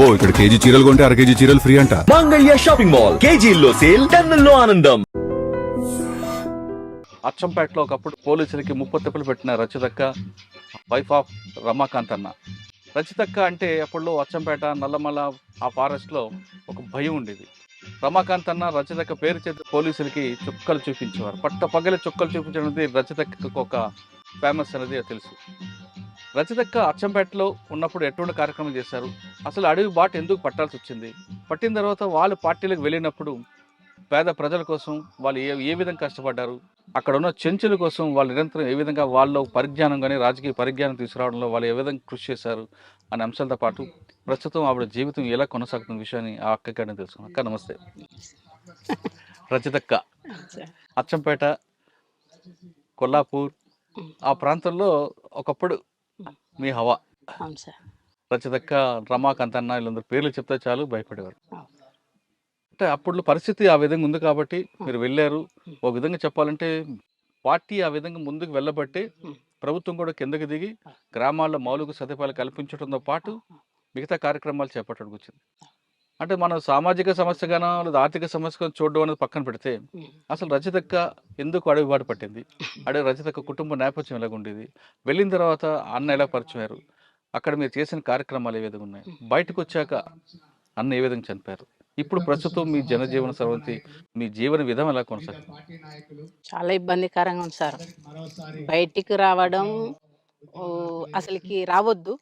అబ్బో ఇక్కడ కేజీ చీరలు కొంటే అర కేజీ చీరలు ఫ్రీ అంట. మంగళ్య షాపింగ్ మాల్, కేజీల్లో సేల్, టన్నుల్లో ఆనందం. అచ్చంపేటలో ఒకప్పుడు పోలీసులకి ముప్పతిప్పలు పెట్టిన రచితక్క, వైఫ్ ఆఫ్ రమాకాంత్ అన్న. రచితక్క అంటే అప్పట్లో అచ్చంపేట, నల్లమల ఆ ఫారెస్ట్లో ఒక భయం ఉండేది. రమాకాంత్ అన్న రచితక్క పేరు చేతి పోలీసులకి చుక్కలు చూపించేవారు. పట్ట పగలి చుక్కలు చూపించడం అనేది రచితక్కకు ఒక ఫేమస్ అనేది తెలుసు. రచితక్క అచ్చంపేటలో ఉన్నప్పుడు ఎటువంటి కార్యక్రమం చేశారు, అసలు అడవి బాట ఎందుకు పట్టాల్సి వచ్చింది, పట్టిన తర్వాత వాళ్ళు పార్టీలకు వెళ్ళినప్పుడు పేద ప్రజల కోసం వాళ్ళు ఏ విధంగా కష్టపడ్డారు, అక్కడ ఉన్న చెంచుల కోసం వాళ్ళు నిరంతరం ఏ విధంగా వాళ్ళ పరిజ్ఞానం కానీ రాజకీయ పరిజ్ఞానం తీసుకురావడంలో వాళ్ళు ఏ విధంగా కృషి చేశారు అనే అంశాలతో పాటు ప్రస్తుతం ఆవిడ జీవితం ఎలా కొనసాగుతున్న విషయాన్ని ఆ అక్కగానే తెలుసుకున్నాం. అక్క నమస్తే. రచితక్క అచ్చంపేట, కొల్లాపూర్ ఆ ప్రాంతంలో ఒకప్పుడు మీ హవా. రచితక్క, రమాకాంత్ అన్న వీళ్ళందరూ పేర్లు చెప్తే చాలు భయపడేవారు. అంటే అప్పుడు పరిస్థితి ఆ విధంగా ఉంది కాబట్టి మీరు వెళ్ళారు. ఒక విధంగా చెప్పాలంటే పార్టీ ఆ విధంగా ముందుకు వెళ్ళబట్టి ప్రభుత్వం కూడా కిందకి దిగి గ్రామాల్లో మౌలిక సదుపాయాలు కల్పించడంతో పాటు మిగతా కార్యక్రమాలు చేపట్టడానికి వచ్చింది. అంటే మనం సామాజిక సమస్యగానో లేదా ఆర్థిక సమస్యగా చూడడం అనేది పక్కన పెడితే అసలు రచితక్క ఎందుకు అడవి బాట పట్టింది, అడవి రచితక్క కుటుంబ నేపథ్యం ఎలాగుండేది, వెళ్ళిన తర్వాత అన్న ఎలా పరిచయారు, అక్కడ మీరు చేసిన కార్యక్రమాలు ఏ విధంగా ఉన్నాయి, బయటకు వచ్చాక అన్న ఏ విధంగా చనిపోయారు, ఇప్పుడు ప్రస్తుతం మీ జనజీవన సర్వంతి మీ జీవన విధం ఎలా కొనసాగుతుంది? చాలా ఇబ్బందికరంగా ఉంది సార్. బయటికి రావడం అసలుకి రావద్దు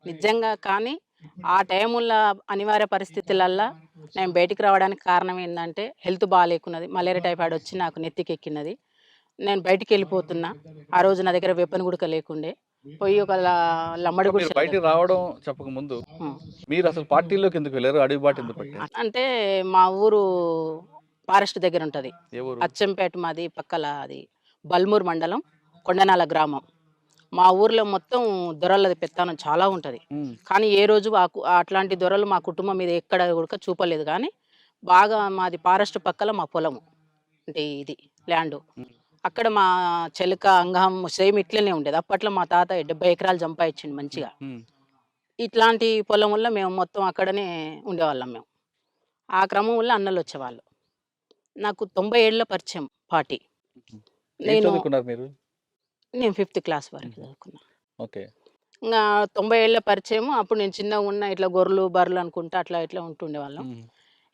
నిజంగా. కానీ ఆ టైముల్లో అనివార్య పరిస్థితులల్లో నేను బయటికి రావడానికి కారణం ఏంటంటే హెల్త్ బాగాలేకున్నది, మలేరియా టైఫాయిడ్ వచ్చి నాకు నెత్తికి ఎక్కినది. నేను బయటికి వెళ్ళిపోతున్నా. ఆ రోజు నా దగ్గర వెపన్ గుడక లేకుండే, పోయి ఒక లమ్మడి మీరు బయటికి రావడం చెప్పక ముందు మీరు అసలు పార్టీలోకి ఎందుకు వెళ్ళారు, అడవి బాట ఎందుకు పట్టారు? అంటే మా ఊరు ఫారెస్ట్ దగ్గర ఉంటుంది. ఏ ఊరు? అచ్చంపేట మాది, పక్కల అది బల్మూరు మండలం, కొండనాల గ్రామం. మా ఊర్లో మొత్తం దొరలది పెత్తనం చాలా ఉంటుంది. కానీ ఏ రోజు అట్లాంటి దొరలు మా కుటుంబం మీద ఎక్కడ కూడా చూపలేదు. కానీ బాగా మాది ఫారెస్ట్ పక్కల మా పొలము అంటే ఇది ల్యాండ్. అక్కడ మా చెలక అంగం సేమ్ ఇట్లనే ఉండేది. అప్పట్లో మా తాత 70 ఎకరాలు సంపాదించిండు మంచిగా. ఇట్లాంటి పొలం వల్ల మేము మొత్తం అక్కడనే ఉండేవాళ్ళం. మేము ఆ క్రమం వల్ల అన్నలు వచ్చేవాళ్ళు. నాకు 90 ఏళ్ళ పరిచయం పార్టీ. నేను 5th క్లాస్ వరకు చదువుకున్నా. ఓకే. ఇంకా 90 ఏళ్ళ పరిచయం. అప్పుడు నేను చిన్నగా ఉన్న ఇట్లా గొర్రెలు బర్రెలు అనుకుంటా అట్లా ఇట్లా ఉంటుండే వాళ్ళం.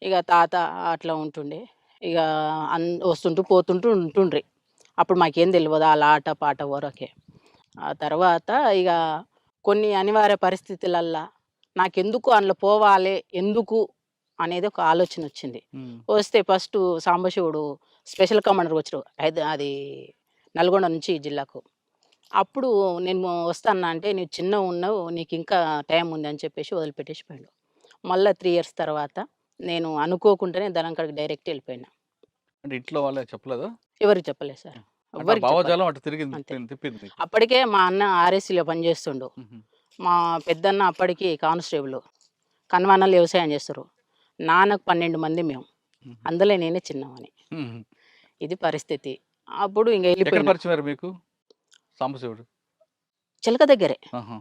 ఇక తాత అట్లా ఉంటుండే. ఇక వస్తుంటూ పోతుంటూ ఉంటుండ్రి. అప్పుడు మాకేం తెలియదు అలా ఆట పాట వరకే. ఆ తర్వాత ఇక కొన్ని అనివార్య పరిస్థితులల్లా నాకెందుకు అందులో పోవాలి, ఎందుకు అనేది ఒక ఆలోచన వచ్చింది. వస్తే ఫస్ట్ సాంబశివుడు స్పెషల్ కమాండర్ వచ్చారు అది నల్గొండ నుంచి ఈ జిల్లాకు. అప్పుడు నేను వస్తాను అంటే నువ్వు చిన్నగా ఉన్నావు, నీకు ఇంకా టైం ఉంది అని చెప్పేసి వదిలిపెట్టేసి పోయాడు. మళ్ళీ 3 ఇయర్స్ తర్వాత నేను అనుకోకుండానే ధనంకడికి డైరెక్ట్ వెళ్ళిపోయినా. అంటే ఇంట్లో వాళ్ళే చెప్పలేదా? ఎవరికి చెప్పలేదు సార్. అప్పటికే మా అన్న ఆర్ఎస్సీలో పనిచేస్తుండు. మా పెద్దన్న అప్పటికి కానిస్టేబుల్, కన్వానాలు వ్యవసాయం చేస్తారు. నాన్నకు 12 మంది మేము, అందులో నేనే చిన్నవాని. ఇది పరిస్థితి. అప్పుడు ఇంకా వెళ్ళిపోయినా. మీకు సాంబశివుడు చిలక దగ్గరే,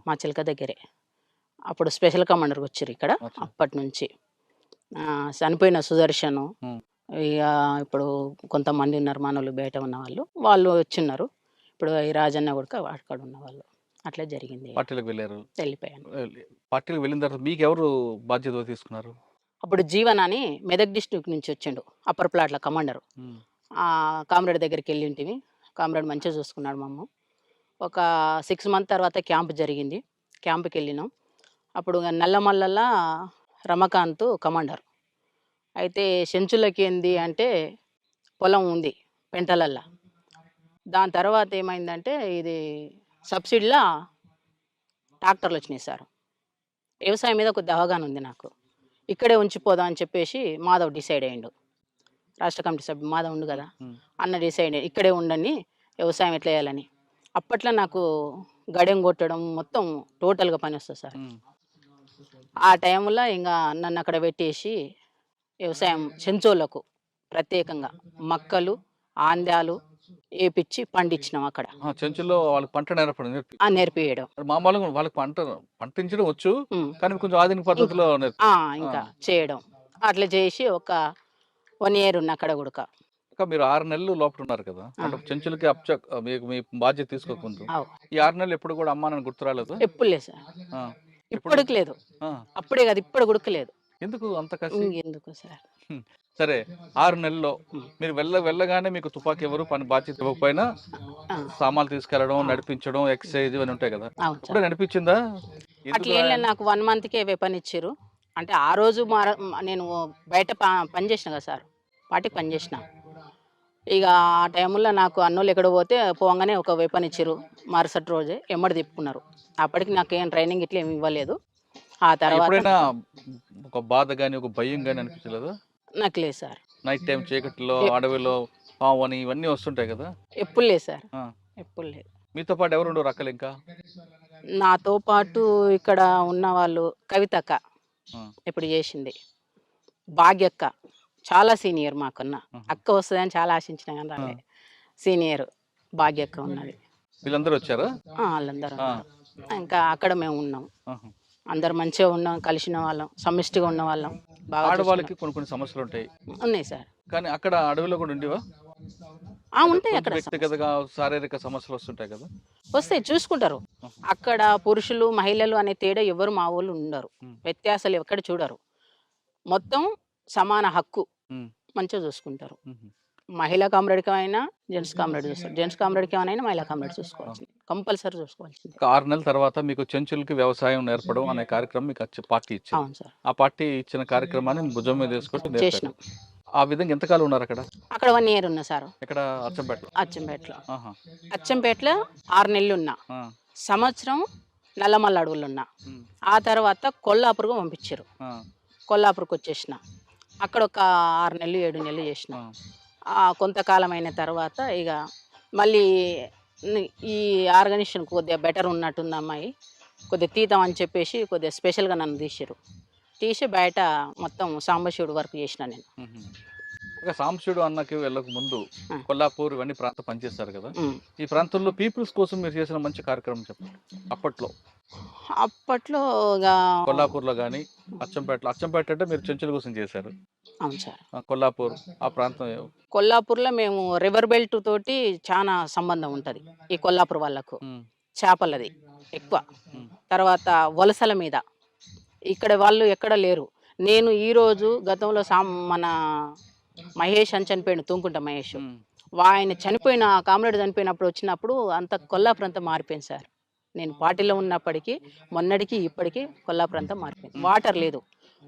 మా చిలక దగ్గరే. అప్పుడు స్పెషల్ కమాండర్కి వచ్చారు ఇక్కడ. అప్పటి నుంచి చనిపోయిన సుదర్శను, ఇక ఇప్పుడు కొంతమంది ఉన్నారు మనోళ్ళు, బయట ఉన్న వాళ్ళు వచ్చిన్నారు. ఇప్పుడు ఈ రాజన్న కూడా అక్కడ ఉన్న వాళ్ళు. అట్లా జరిగింది. పార్టీలకు వెళ్ళారు, వెళ్ళిపోయాను. పార్టీలకు వెళ్ళిన తర్వాత మీకు ఎవరు బాధ్యత తీసుకున్నారు? అప్పుడు జీవన్ అని మెదక్ డిస్ట్రిక్ట్ నుంచి వచ్చిండు, అప్పర్ ప్లాట్ల కమాండరు. కామ్రేడ్ దగ్గరికి వెళ్ళింటివి. కామ్రేడ్ మంచిగా చూసుకున్నాడు మమ్మ. ఒక 6 మంత్ తర్వాత క్యాంప్ జరిగింది. క్యాంప్కి వెళ్ళినాం. అప్పుడు నల్లమల్లలా రమాకాంత్ కమాండర్. అయితే చెంచులకి ఏంది అంటే పొలం ఉంది పెంటలల్లా. దాని తర్వాత ఏమైందంటే ఇది సబ్సిడీలా ట్రాక్టర్లు వచ్చినాయి సార్. వ్యవసాయం మీద కొద్ది అవగాహన ఉంది నాకు. ఇక్కడే ఉంచిపోదాం అని చెప్పేసి మాధవ్ డిసైడ్ అయ్యిండు. రాష్ట్ర కమిటీ సభ్యుడు మాధవ్ ఉండు కదా, అన్న డిసైడ్ ఇక్కడే ఉండని వ్యవసాయం ఎట్లా చేయాలని. అప్పట్లో నాకు గడెం కొట్టడం మొత్తం టోటల్గా పని వస్తుంది సార్. ఆ టైంలో ఇంకా నన్ను అక్కడ పెట్టేసి వ్యవసాయం చెంచోళ్ళకు ప్రత్యేకంగా మక్కలు, ఆంద్యాలు, వేపించి పండించినాం అక్కడ. చెంచుల్లో వాళ్ళకి పంట నేర్పడం నేర్పి నేర్పియడం. మామూలుగా వాళ్ళకి పండించడం వచ్చు, ఉమ్. కానీ కొంచెం ఆధునిక పద్ధతిలో ఇంకా చేయడం అట్లా చేసి ఒక 1 year ఉన్న అక్కడ కూడా. ఇంకా మీరు 6 నెలలు లోపల ఉన్నారు కదా, అంటే చెంచులకి మీకు మీ బాధ్యత తీసుకోకముందు ఈ 6 నెలలు ఎప్పుడు కూడా అమ్మా నన్ను గుర్తు రాలేదు? ఎప్పుడు లేదు సార్, ఇప్పటికి లేదు. అప్పుడే కదా ఇప్పుడు గుడకలేదు. ఎందుకు అంత కసి? ఎందుకు సార్? సరే, 6 నెలల్లో మీరు వెళ్ళగానే మీకు తుపాకీ ఎవరు పని బాధ్యత ఇవ్వకపోయినా సామాన్లు తీసుకెళ్లడం, నడిపించడం, ఎక్సర్సైజ్ ఇవన్నీ ఉంటాయి కదా, ఇప్పుడే నడిపించిందా? అట్లా ఏం లేదు, నాకు 1 monthకే వెపన్ ఇచ్చారు. అంటే ఆ రోజు నేను బయట పని చేసిన కదా సార్, పాటికి పని చేసిన. ఇక ఆ టైంలో నాకు అన్నోళ్ళు ఎక్కడ పోతే పోగానే ఒక వెపన్ ఇచ్చారు. మరుసటి రోజే ఎమ్మడి తిప్పుకున్నారు. అప్పటికి నాకేం ట్రైనింగ్ ఇట్లా ఏమి ఇవ్వలేదు. ఆ తర్వాత ఒక బాధ కానీ ఒక భయం కానీ అనిపించలేదు? నాకు లేదు సార్. నైట్ టైం చీకట్లో అడవిలో పాము అని ఇవన్నీ వస్తుంటాయి కదా? ఎప్పుడు లేదు సార్, ఎప్పుడు లేదు. మీతో పాటు ఎవరు ఉండరు అక్కలు? ఇంకా నాతో పాటు ఇక్కడ ఉన్న వాళ్ళు కవితక్క ఇప్పుడు చేసింది, భాగ్యక్క చాలా సీనియర్ మాకున్న. అక్క వస్తుందని చాలా ఆశించిన కానీ రాలే. సీనియర్ భాగ్యక్క ఉన్నది. వీళ్ళందరూ వచ్చారా? వాళ్ళందరూ ఇంకా అక్కడ మేము ఉన్నాం. అందరు మంచిగా ఉన్నాం, కలిసిన వాళ్ళం, సమిష్టిగా ఉన్న వాళ్ళం. బాగా ఆడవాళ్ళకి కొన్ని సమస్యలు ఉంటాయి. ఉన్నాయి సార్. కానీ అక్కడ అడవిలో కూడా ఉండేవా? ఉంటాయి అక్కడ. వ్యక్తిగతంగా శారీరక సమస్యలు వస్తుంటాయి కదా? వస్తాయి, చూసుకుంటారు. అక్కడ పురుషులు మహిళలు అనే తేడా ఎవరు మా వాళ్ళు ఉండరు, వ్యత్యాసాలు ఎక్కడ చూడరు. మొత్తం సమాన హక్కు, మంచిగా చూసుకుంటారు. మహిళా కామ్రేడ్కి అయినా జెంట్స్ కామ్రేడ్ చూస్తారు, జెంట్స్ కామ్రేడ్కి ఏమైనా మహిళా కామ్రేడ్ చూసుకోవాల్సింది, కంపల్సరీ చూసుకోవాల్సింది. 6 నెలల తర్వాత మీకు చెంచులకి వ్యవసాయం నేర్పడం అనే కార్యక్రమం మీకు పార్టీ ఇచ్చింది. అవును సార్. ఆ పార్టీ ఇచ్చిన కార్యక్రమాన్ని భుజం మీద వేసుకుంటూ చేసినాం. ఆ విధంగా ఎంతకాలం ఉన్నారు అక్కడ? అక్కడ 1 year ఉన్నా సార్. ఇక్కడ అచ్చంపేటలో? అచ్చంపేటలో 6 నెలలు ఉన్నా. సంవత్సరం నల్లమల్ల అడవులు ఉన్నా. ఆ తర్వాత కొల్లాపూర్కు పంపించారు. కొల్లాపూర్కి వచ్చేసిన. అక్కడ ఒక 6 నెలలు 7 నెలలు చేసిన. కొంతకాలం అయిన తర్వాత ఇక మళ్ళీ ఈ ఆర్గనైజేషన్ కొద్దిగా బెటర్ ఉన్నట్టుంది అమ్మాయి, కొద్దిగా తీద్దాం అని చెప్పేసి కొద్దిగా స్పెషల్గా నన్ను తీసి బయట మొత్తం సాంబశివుడు వర్క్ చేసిన నేను. ఇక సాంబశివుడు అన్నకి వెళ్ళక ముందు కొల్లాపూర్ ఇవన్నీ ప్రాంతం పనిచేస్తారు కదా, ఈ ప్రాంతంలో పీపుల్స్ కోసం మీరు చేసిన మంచి కార్యక్రమం చెప్పండి. అప్పట్లో కొల్లాపూర్లో కానీ అచ్చంపేట అంటే మీరు చెంచుల కోసం చేశారు. అవును సార్. కొల్లాపూర్ ఆ ప్రాంతం? కొల్లాపూర్లో మేము రివర్ బెల్ట్ తోటి చాలా సంబంధం ఉంటుంది ఈ కొల్లాపూర్ వాళ్ళకు. చేపలది ఎక్కువ. తర్వాత వలసల మీద ఇక్కడ వాళ్ళు ఎక్కడ లేరు. నేను ఈరోజు గతంలో మన మహేష్ అని చనిపోయాడు, తుంకుంట మహేష్. ఆయన చనిపోయిన కామ్రేడ్ చనిపోయినప్పుడు వచ్చినప్పుడు అంత కొల్లాపూర్ అంతా మారిపోయింది సార్. నేను పార్టీలో ఉన్నప్పటికీ మొన్నటికి ఇప్పటికీ కొల్లాపూర్ అంతా మారిపోయింది. వాటర్ లేదు.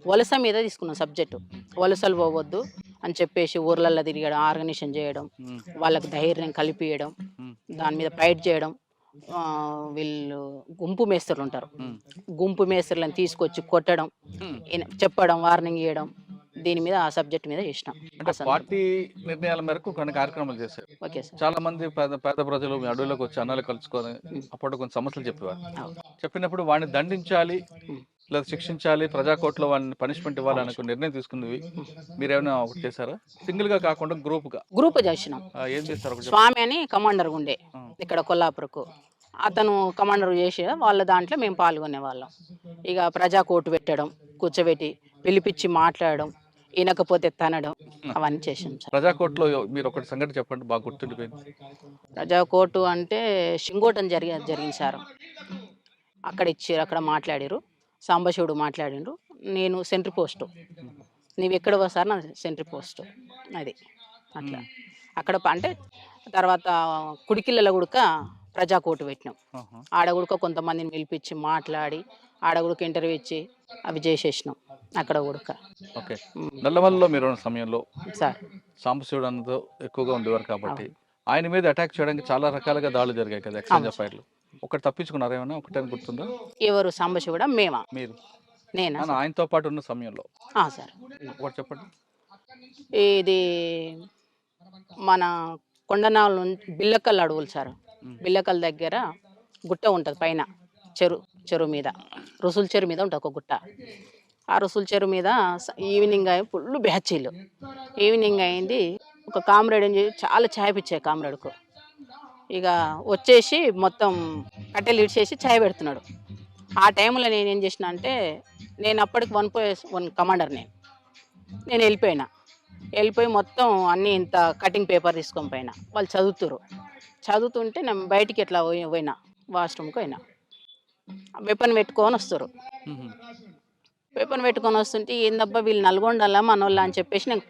వలస మీద తీసుకున్నాం సబ్జెక్టు. వలసలు పోవద్దు అని చెప్పేసి ఊర్లల్లో తిరగడం, ఆర్గనైజేషన్ చేయడం, వాళ్ళకు ధైర్యం కలిపియడం, దాని మీద ఫైట్ చేయడం. వీళ్ళు గుంపు మేస్త్రులు ఉంటారు, గుంపు మేస్త్రులను తీసుకొచ్చి కొట్టడం, చెప్పడం, వార్నింగ్ ఇవ్వడం, దీని మీద ఆ సబ్జెక్ట్ మీద చేసినాం. పార్టీ నిర్ణయాల మేరకు కొన్ని కార్యక్రమాలు చేశారు. Okay sir. చాలా మంది పేద ప్రజలు మీ అడవులకు వచ్చి అన్నాలు కలుసుకొని అప్పుడు కొన్ని సమస్యలు చెప్పేవారు. చెప్పినప్పుడు వాడిని దండించాలి లేదా శిక్షించాలి, ప్రజాకోర్టులో వాళ్ళని పనిష్మెంట్ ఇవ్వాలని నిర్ణయం తీసుకుంది. మీరేమైనా ఒకటి చేశారా? సింగిల్ గా కాకుండా గ్రూప్ చేసినాం. ఏం చేస్తారు? స్వామి అని కమాండర్ ఉండే ఇక్కడ కొల్లాపూర్కు, అతను కమాండర్ చేసి వాళ్ళ దాంట్లో మేము పాల్గొనే వాళ్ళం. ఇక ప్రజా కోర్టు పెట్టడం, కూర్చోబెట్టి పిలిపించి మాట్లాడడం, వినకపోతే తనడం, అవన్నీ చేసాం సార్. ప్రజా కోర్టులో మీరు ఒకటి సంఘటన చెప్పండి, బాగా గుర్తుండిపోయింది. ప్రజా కోర్టు అంటే షింగోటం జరిగింది సార్. అక్కడ మాట్లాడారు, సాంబశివుడు మాట్లాడిండ్రు. నేను సెంట్రీ పోస్టు, నీవు ఎక్కడ సార్? నా సెంట్రీ పోస్టు అది. అట్లా అక్కడ అంటే తర్వాత కుడికిళ్ళలో కూడా ప్రజా కోర్టు పెట్టినాం. ఆడ కూడా కొంతమందిని పిలిపించి మాట్లాడి ఆడ కూడా ఇంటర్వ్యూ ఇచ్చి అవి చేసేసినాం అక్కడ కూడా. ఓకే. నల్లమల్లలో మీరు ఉన్న సమయంలో సార్ సాంబశివుడు అన్నతో ఎక్కువగా ఉండేవారు కాబట్టి ఆయన మీద అటాక్ చేయడానికి చాలా రకాలుగా దాడులు జరిగాయి కదా, ఎక్స్చేంజ్ ఫైర్లు. ఒకటి తప్పించుకున్నారు ఏమైనా? ఒకటే గుర్తుందా? ఎవరు? సాంబశివుడా? మేమా? మీరు. నేనా? ఆయనతో పాటు ఉన్న సమయంలో సార్ ఒకటి చెప్పండి. ఇది మన కొండనాల నుంచి బిల్లకల్ అడవులు సార్. బిల్లకల్ దగ్గర గుట్ట ఉంటుంది పైన, చెరువు మీద, రుసుల చెరువు మీద ఉంటుంది ఒక గుట్ట. ఆ రుసుల చెరువు మీద ఈవినింగ్ ఫుల్ బ్యాచీలు. ఈవినింగ్ అయింది, ఒక ఒక కామ్రేడ్ ఏం చేసి చాలా ఛాయ్ పిచ్చాయి కామ్రేడ్కు. ఇక వచ్చేసి మొత్తం కట్టెలు ఇడిచేసి ఛాయ్ పెడుతున్నాడు. ఆ టైంలో నేనేం చేసిన అంటే, నేను అప్పటికి 1+1 కమాండర్ నేను వెళ్ళిపోయి మొత్తం అన్నీ ఇంత కటింగ్ పేపర్ తీసుకొని పోయినా. వాళ్ళు చదువుతుంటే నేను బయటికి ఎట్లా పోయినా, వాష్రూమ్కి పోయినా. వెపన్ పెట్టుకొని వస్తారు. వెపన్ పెట్టుకొని వస్తుంటే ఏందబ్బా వీళ్ళు నల్గొండలా మనోళ్ళ అని చెప్పేసి నేను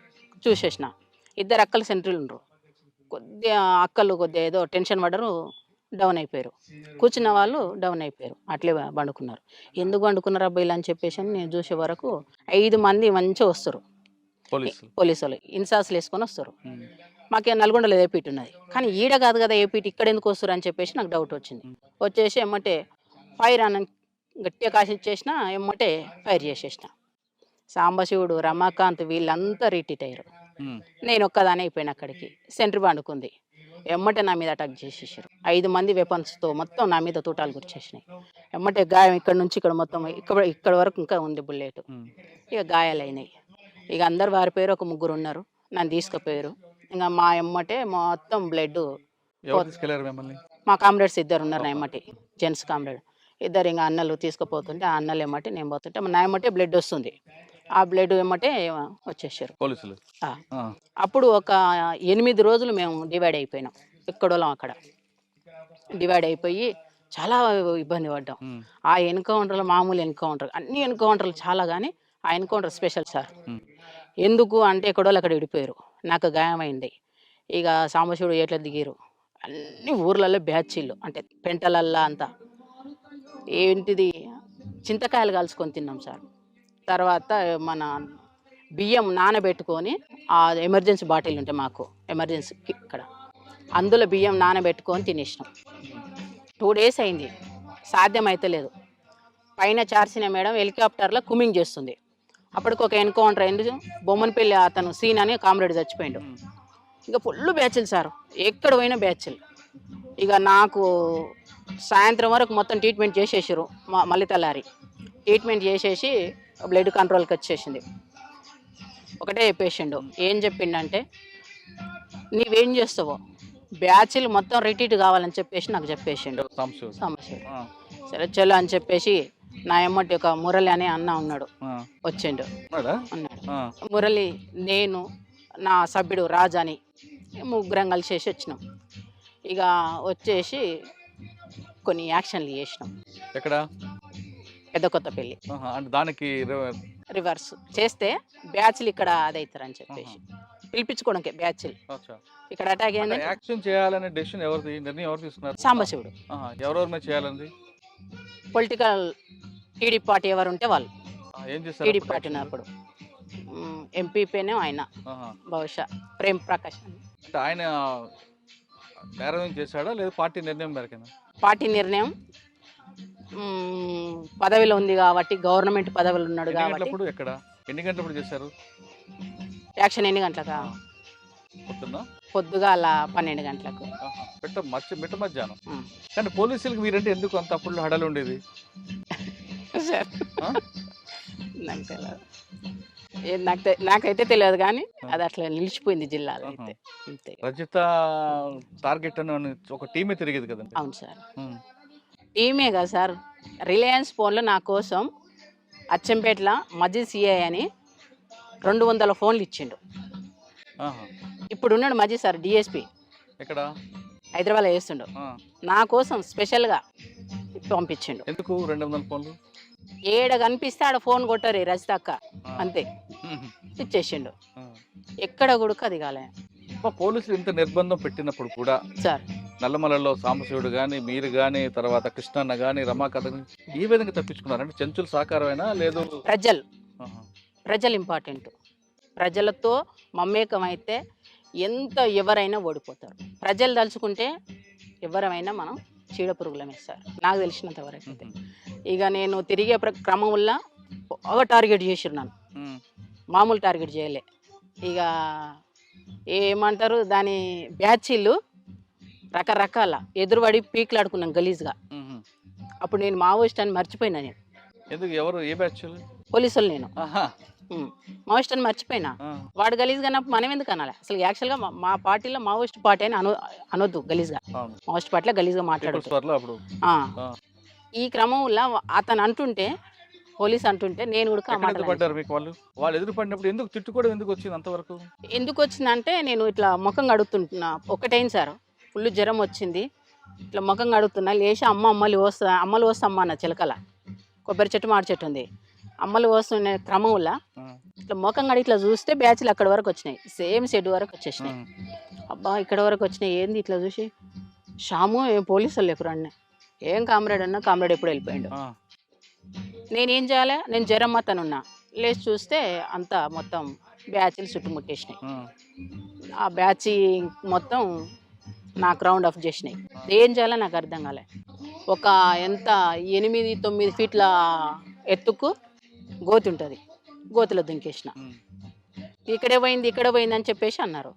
చూసేసిన. 2 అక్కలు సెంట్రీలు ఉండరు. కొద్దిగా ఏదో టెన్షన్ పడ్డరు, డౌన్ అయిపోయారు. కూర్చున్న వాళ్ళు డౌన్ అయిపోయారు, అట్లే పండుకున్నారు. ఎందుకు పండుకున్నారు అబ్బాయిలు అని చెప్పేసి నేను చూసే వరకు 5 మంది మంచిగా వస్తారు, పోలీసు వాళ్ళు ఇన్సాస్లు వేసుకొని వస్తారు. మాకే నల్గొండలో ఏపీటీ ఉన్నది, కానీ ఈడ కాదు కదా ఏపీటీ, ఇక్కడ ఎందుకు వస్తారు అని చెప్పేసి నాకు డౌట్ వచ్చింది. వచ్చేసి ఎమ్మటే ఫైర్ అని గట్టిగా కాసిచ్చేసిన, ఎమ్మటే ఫైర్ చేసేసిన. సాంబశివుడు, రమాకాంత్ వీళ్ళంతా రిట్రీట్ అయ్యారు. నేను ఒక్కదానే అయిపోయిన. అక్కడికి సెంట్రీ పండుకుంది. ఎమ్మటే నా మీద అటాక్ చేసేసారు. 5 మంది వెపన్స్తో మొత్తం నా మీద తూటాలు గురిచేసినాయి. ఎమ్మటే గాయం ఇక్కడ నుంచి ఇక్కడ మొత్తం ఇక్కడ వరకు ఇంకా ఉంది బుల్లెట్. ఇక గాయాలైనాయి. ఇక అందరు వారిపోయారు. ఒక 3 ఉన్నారు, నన్ను తీసుకుపోయారు. ఇంకా మా ఎమ్మటే మొత్తం బ్లడ్. మా కామ్రేడ్స్ 2 ఉన్నారు నా ఎమ్మటి, జెంట్స్ కామ్రేడ్ 2. ఇంకా అన్నలు తీసుకుపోతుంటే ఆ అన్నలు ఎమ్మటే నేను పోతుంటే నా ఎమ్మటే బ్లడ్ వస్తుంది. ఆ బ్లడ్ ఎమ్మటే వచ్చేసారు పోలీసులు. అప్పుడు ఒక 8 రోజులు మేము డివైడ్ అయిపోయినాం. ఎక్కడోళ్ళం అక్కడ డివైడ్ అయిపోయి చాలా ఇబ్బంది పడ్డాం. ఆ ఎన్కౌంటర్లు మామూలు ఎన్కౌంటర్, అన్ని ఎన్కౌంటర్లు చాలా, కానీ ఆ ఎన్కౌంటర్ స్పెషల్ సార్. ఎందుకు అంటే ఎక్కడోళ్ళు అక్కడ విడిపోయారు, నాకు గాయమైంది. ఇక సాంబశివుడు ఎట్లా దిగారు, అన్ని ఊర్లలో బ్యాచీలు అంటే పెంటలల్లా అంతా ఏంటిది చింతకాయలు కాల్చుకొని తిన్నాం సార్. తర్వాత మన బియ్యం నానబెట్టుకొని, ఆ ఎమర్జెన్సీ బాటిల్ ఉంటే మాకు ఎమర్జెన్సీకి ఇక్కడ, అందులో బియ్యం నానబెట్టుకొని తినేసినాం. 2 days అయింది, సాధ్యం అయితే లేదు. పైన చార్సిన మేడం హెలికాప్టర్లో కుమింగ్ చేస్తుంది. అప్పటికి ఒక ఎన్కౌంటర్ అయింది. బొమ్మనపల్లి అతను సీన్ అని కామ్రేడ్ చచ్చిపోయాడు. ఇక ఫుల్ బ్యాచ్లు సార్, ఎక్కడ పోయినా బ్యాచ్లు. ఇక నాకు సాయంత్రం వరకు మొత్తం ట్రీట్మెంట్ చేసేసారు. మళ్ళీ తెల్లారి ట్రీట్మెంట్ చేసేసి బ్లడ్ కంట్రోల్కి వచ్చేసింది. ఒకటే పేషెంట్ ఏం చెప్పిండంటే, నీవేం చేస్తావో బ్యాచ్లు మొత్తం రిట్రీట్ కావాలని చెప్పేసి నాకు చెప్పేసిండు సమస్య. సరే చలో అని చెప్పేసి నా ఎమ్మటి ఒక మురళి అనే అన్న ఉన్నాడు, వచ్చిండు అన్నాడు. మురళి, నేను, నా సభ్యుడు రాజా అని 3 కలిసేసి వచ్చినాం. ఇక వచ్చేసి కొన్ని యాక్షన్లు చేసినాం. ఎక్కడ? పెద్ద కొత్తపల్లి. దానికి రివర్స్ చేస్తే బ్యాచ్లు ఇక్కడ అదవుతారని చెప్పేసి పిలిపించుకోవడానికి బ్యాచ్లు ఇక్కడ అటాక్ అయింది. యాక్షన్ చేయాలనే డెసిషన్ నిర్ణయం ఎవరు తీసుకున్నారు? సాంబశివుడు. ఎవరెవరి మీద చేయాలండి? పొలిటికల్ టీడీపీ పార్టీ ఎవరు ఉంటే వాళ్ళు. టీడీపీ పార్టీ ఉన్నప్పుడు ఎంపీపీనే ఆయన, బహుశా ప్రేమ్ ప్రకాష్. ఆయన నేరం చేశాడా లేదా పార్టీ నిర్ణయం మేరకు? పార్టీ నిర్ణయం, పదవిలో ఉంది కాబట్టి, గవర్నమెంట్ పదవిలో ఉన్నాడు కాబట్టి. ఎక్కడ ఎన్ని గంటలప్పుడు చేశారు యాక్షన్? ఎన్ని గంటలకా? పొద్దుగాల 12 గంటలకు. మిట్ట మధ్యాహ్నం. కానీ పోలీసులకు మీరంటే ఎందుకు అంత అప్పుడు హడలు ఉండేది? సార్ నాకు తెలియదు, నాకైతే తెలియదు, కానీ అది అట్లా నిలిచిపోయింది జిల్లాలో అయితే. అంతే. రజిత టార్గెట్ అని ఒక టీమే తిరిగేది కదండి? అవును సార్, టీమే కదా సార్. రిలయన్స్ ఫోన్లో నా కోసం అచ్చంపేటలో మజీద్ సిఐ అని 200 ఫోన్లు ఇచ్చిండు. ఇప్పుడు ఉన్నాడు మజీద్ సార్, డిఎస్పీ. ఎక్కడ? హైదరాబాద్లో చేస్తుండు. నా కోసం స్పెషల్గా పంపించిండు. ఎందుకు 200 ఫోన్లు? ఏడ కనిపిస్తే ఆడ ఫోన్ కొట్టరు రజిత అక్క, అంతే ఇచ్చేసిండు. ఎక్కడ కూడా అది కాలే. పోలీసులు ఇంత నిర్బంధం పెట్టినప్పుడు కూడా సార్, నల్లమలలో సాంబశివుడు కానీ, మీరు కానీ, తర్వాత కృష్ణన్న కానీ, రమాకాంత్ ఈ విధంగా తప్పించుకున్నారంటే చెంచుల సహకారమైనా లేదు? ప్రజలు ఇంపార్టెంట్. ప్రజలతో మమేకమైతే ఎవరైనా ఓడిపోతారు. ప్రజలు తలుచుకుంటే ఎవరైనా మనం చీడపురుగులమే సార్, నాకు తెలిసినంత వరకు అయితే. ఇక నేను తిరిగే క్రమంలో బాగా టార్గెట్ చేసిరు నన్ను, మామూలు టార్గెట్ చేయలే. ఇక ఏమంటారు దాని బ్యాచీలు రకరకాల ఎదురుబడి పీకులాడుకున్నాం గలీజ్గా. అప్పుడు నేను మావోయిస్ట్ అని మర్చిపోయినా. నేను ఎందుకు? ఎవరు? ఏ బ్యాచ్? పోలీసులు. నేను మావోయిస్ట్ అని మర్చిపోయినా. వాడు గలీజ్గా అన్నప్పుడు మనం ఎందుకు అనాలి? అసలు యాక్చువల్గా మా పార్టీలో మావోయిస్ట్ పార్టీ అని అనొద్దు గలీజ్గా. మావోయిస్ట్ పార్టీలో గలీజ్గా మాట్లాడదు. అప్పుడు ఈ క్రమంలో అతను అంటుంటే, పోలీస్ అంటుంటే నేను కూడా ఆ మాటలు పడ్డారు మీకు వాళ్ళు ఎదురు పడినప్పుడు ఎందుకు తిట్టుకోవడం ఎందుకు వచ్చింది అంతవరకు? ఎందుకు వచ్చిందంటే నేను ఇట్లా ముఖం కడుగుతుంటున్నా. ఒకటైంది సార్, ఫుల్ జ్వరం వచ్చింది. ఇట్లా ముఖం కడుగుతున్నా, లేచి అమ్మలు వస్తా అమ్మ అన్న చిలకల కొబ్బరి చెట్టు మాడి చెట్టు ఉంది. అమ్మలు వస్తున్న క్రమంలో ఇట్లా ముఖం కడిగి ఇట్లా చూస్తే బ్యాచ్లు అక్కడి వరకు వచ్చినాయి, సేమ్ షెడ్ వరకు వచ్చేసినాయి. అబ్బా ఇక్కడ వరకు వచ్చినాయి ఏంది ఇట్లా చూసి, షాము ఏం పోలీసులు లేకురా అన్న. ఏం కామ్రేడ్ అన్నా, కామ్రేడ్ ఎప్పుడు వెళ్ళిపోయాడు. నేనేం చేయాలి, నేను జ్వరమ్మతనున్నా. లేచి చూస్తే అంతా మొత్తం బ్యాచ్లు చుట్టుముట్టేసినాయి. ఆ బ్యాచ్ మొత్తం నాకు రౌండ్ ఆఫ్ చేసినాయి. ఏం చేయాలో నాకు అర్థం కాలే. ఒక ఎంత 8-9 ఫీట్ల ఎత్తుకు గోతి ఉంటుంది, గోతిలో దుంకేసిన. ఇక్కడ పోయింది అని చెప్పేసి అన్నారు.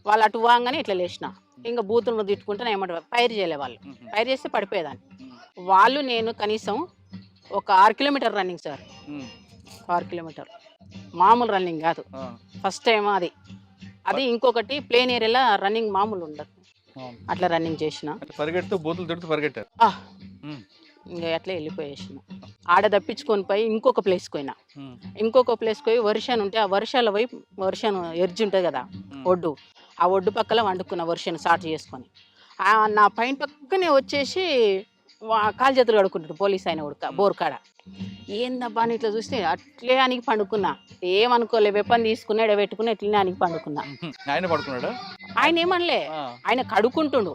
వాళ్ళు అటు వాగానే ఇట్లా లేచిన. ఇంకా బూతులను తిట్టుకుంటే ఏమంటారు, ఫైర్ చేయలే వాళ్ళు. ఫైర్ చేస్తే పడిపోయేదాన్ని. వాళ్ళు నేను కనీసం ఒక 6 కిలోమీటర్ రన్నింగ్ సార్. 6 కిలోమీటర్ మామూలు రన్నింగ్ కాదు. ఫస్ట్ టైం అది ఇంకొకటి ప్లేన్ ఏరియాలో రన్నింగ్ మామూలు ఉండదు. అట్లా రన్నింగ్ చేసిన. పరిగెడుతూ బూతులు తిడుతూ పరిగెట్టారు. ఇంకా అట్లా వెళ్ళిపోయేసిన. ఆడ తప్పించుకొని పోయి ఇంకొక ప్లేస్కి పోయినా. ఇంకొక ప్లేస్కి పోయి వర్షాన్ని ఉంటే ఆ వర్షాల వైపు వర్షాన్ని ఎర్జి ఉంటుంది కదా ఒడ్డు, ఆ ఒడ్డు పక్కల వండుకున్న వర్షాన్ని సాటు చేసుకొని నా పైన పక్కనే వచ్చేసి కాలు చేతులు కడుక్కుంటాడు పోలీస్ ఆయన ఉడక బోర్కాడ. ఏందబ్బా అని ఇట్లా చూస్తే అట్లే అనికి పండుకున్నా. ఏమనుకోలే, వెపన్ తీసుకున్నా ఎడబెట్టుకున్నా, ఎట్లనే అనికి పండుకున్నా. ఆయన ఏమనలే, ఆయన కడుక్కుంటుండు,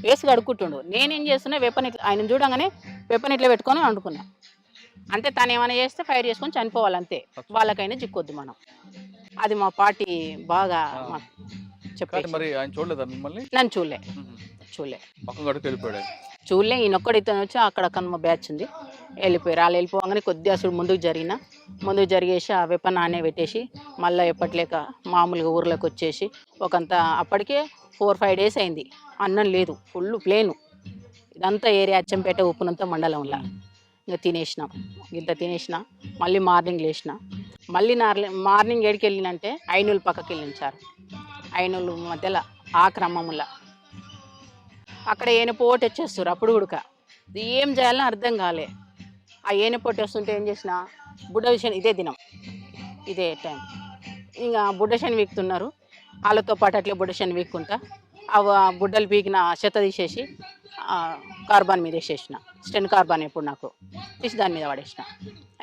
వేసి కడుక్కుంటుండు. నేనేం చేస్తున్నా, వెపన్ ఇట్లా ఆయన చూడంగానే వెపన్ ఇట్లా పెట్టుకొని వండుకున్నా. అంతే, తను ఏమైనా చేస్తే ఫైర్ చేసుకొని చనిపోవాలి అంతే. వాళ్ళకైనా చిక్కొద్దు మనం. అది మా పార్టీ బాగా చెప్పారు. నన్ను చూడలే. ఈయనొక్కడితో వచ్చి అక్కడ కనుమ బ్యాచ్ ఉంది, వెళ్ళిపోయారు. వాళ్ళు వెళ్ళిపోగానే కొద్దిగా అసలు ముందుకు జరిగేసి ఆ వెపన్ ఆనే పెట్టేసి మళ్ళీ ఎప్పట్లేక మామూలుగా ఊర్లోకి వచ్చేసి ఒకంత అప్పటికే 4-5 డేస్ అయింది. అన్నం లేదు, ఫుల్ ప్లేను. ఇదంతా ఏరియా అచ్చంపేట ఉప్పునంత మండలంలో. ఇంకా తినేసినాం, ఇంత తినేసిన. మళ్ళీ మార్నింగ్ లేచిన. మళ్ళీ మార్నింగ్ ఏడికి వెళ్ళినంటే ఐనూలు పక్కకి వెళ్ళింది సార్. ఐనూలు మధ్యలో ఆ క్రమంలో అక్కడ ఏనపోటు వచ్చేస్తారు. అప్పుడు ఉడక ఏం చేయాలని అర్థం కాలే. ఆ ఏనపోటు వస్తుంటే ఏం చేసిన, బుడ్డ విషయం ఇదే టైం ఇంకా బుడ్డశని వీక్తున్నారు. వాళ్ళతో పాటు అట్లే బుడ్డశని వీక్కుంటా ఆ బుడ్డలు పీకిన చెత్త తీసేసి కార్బాన్ మీద వేసేసిన. స్టెన్ కార్బాన్ ఎప్పుడు నాకు తీసి దాని మీద పడేసిన.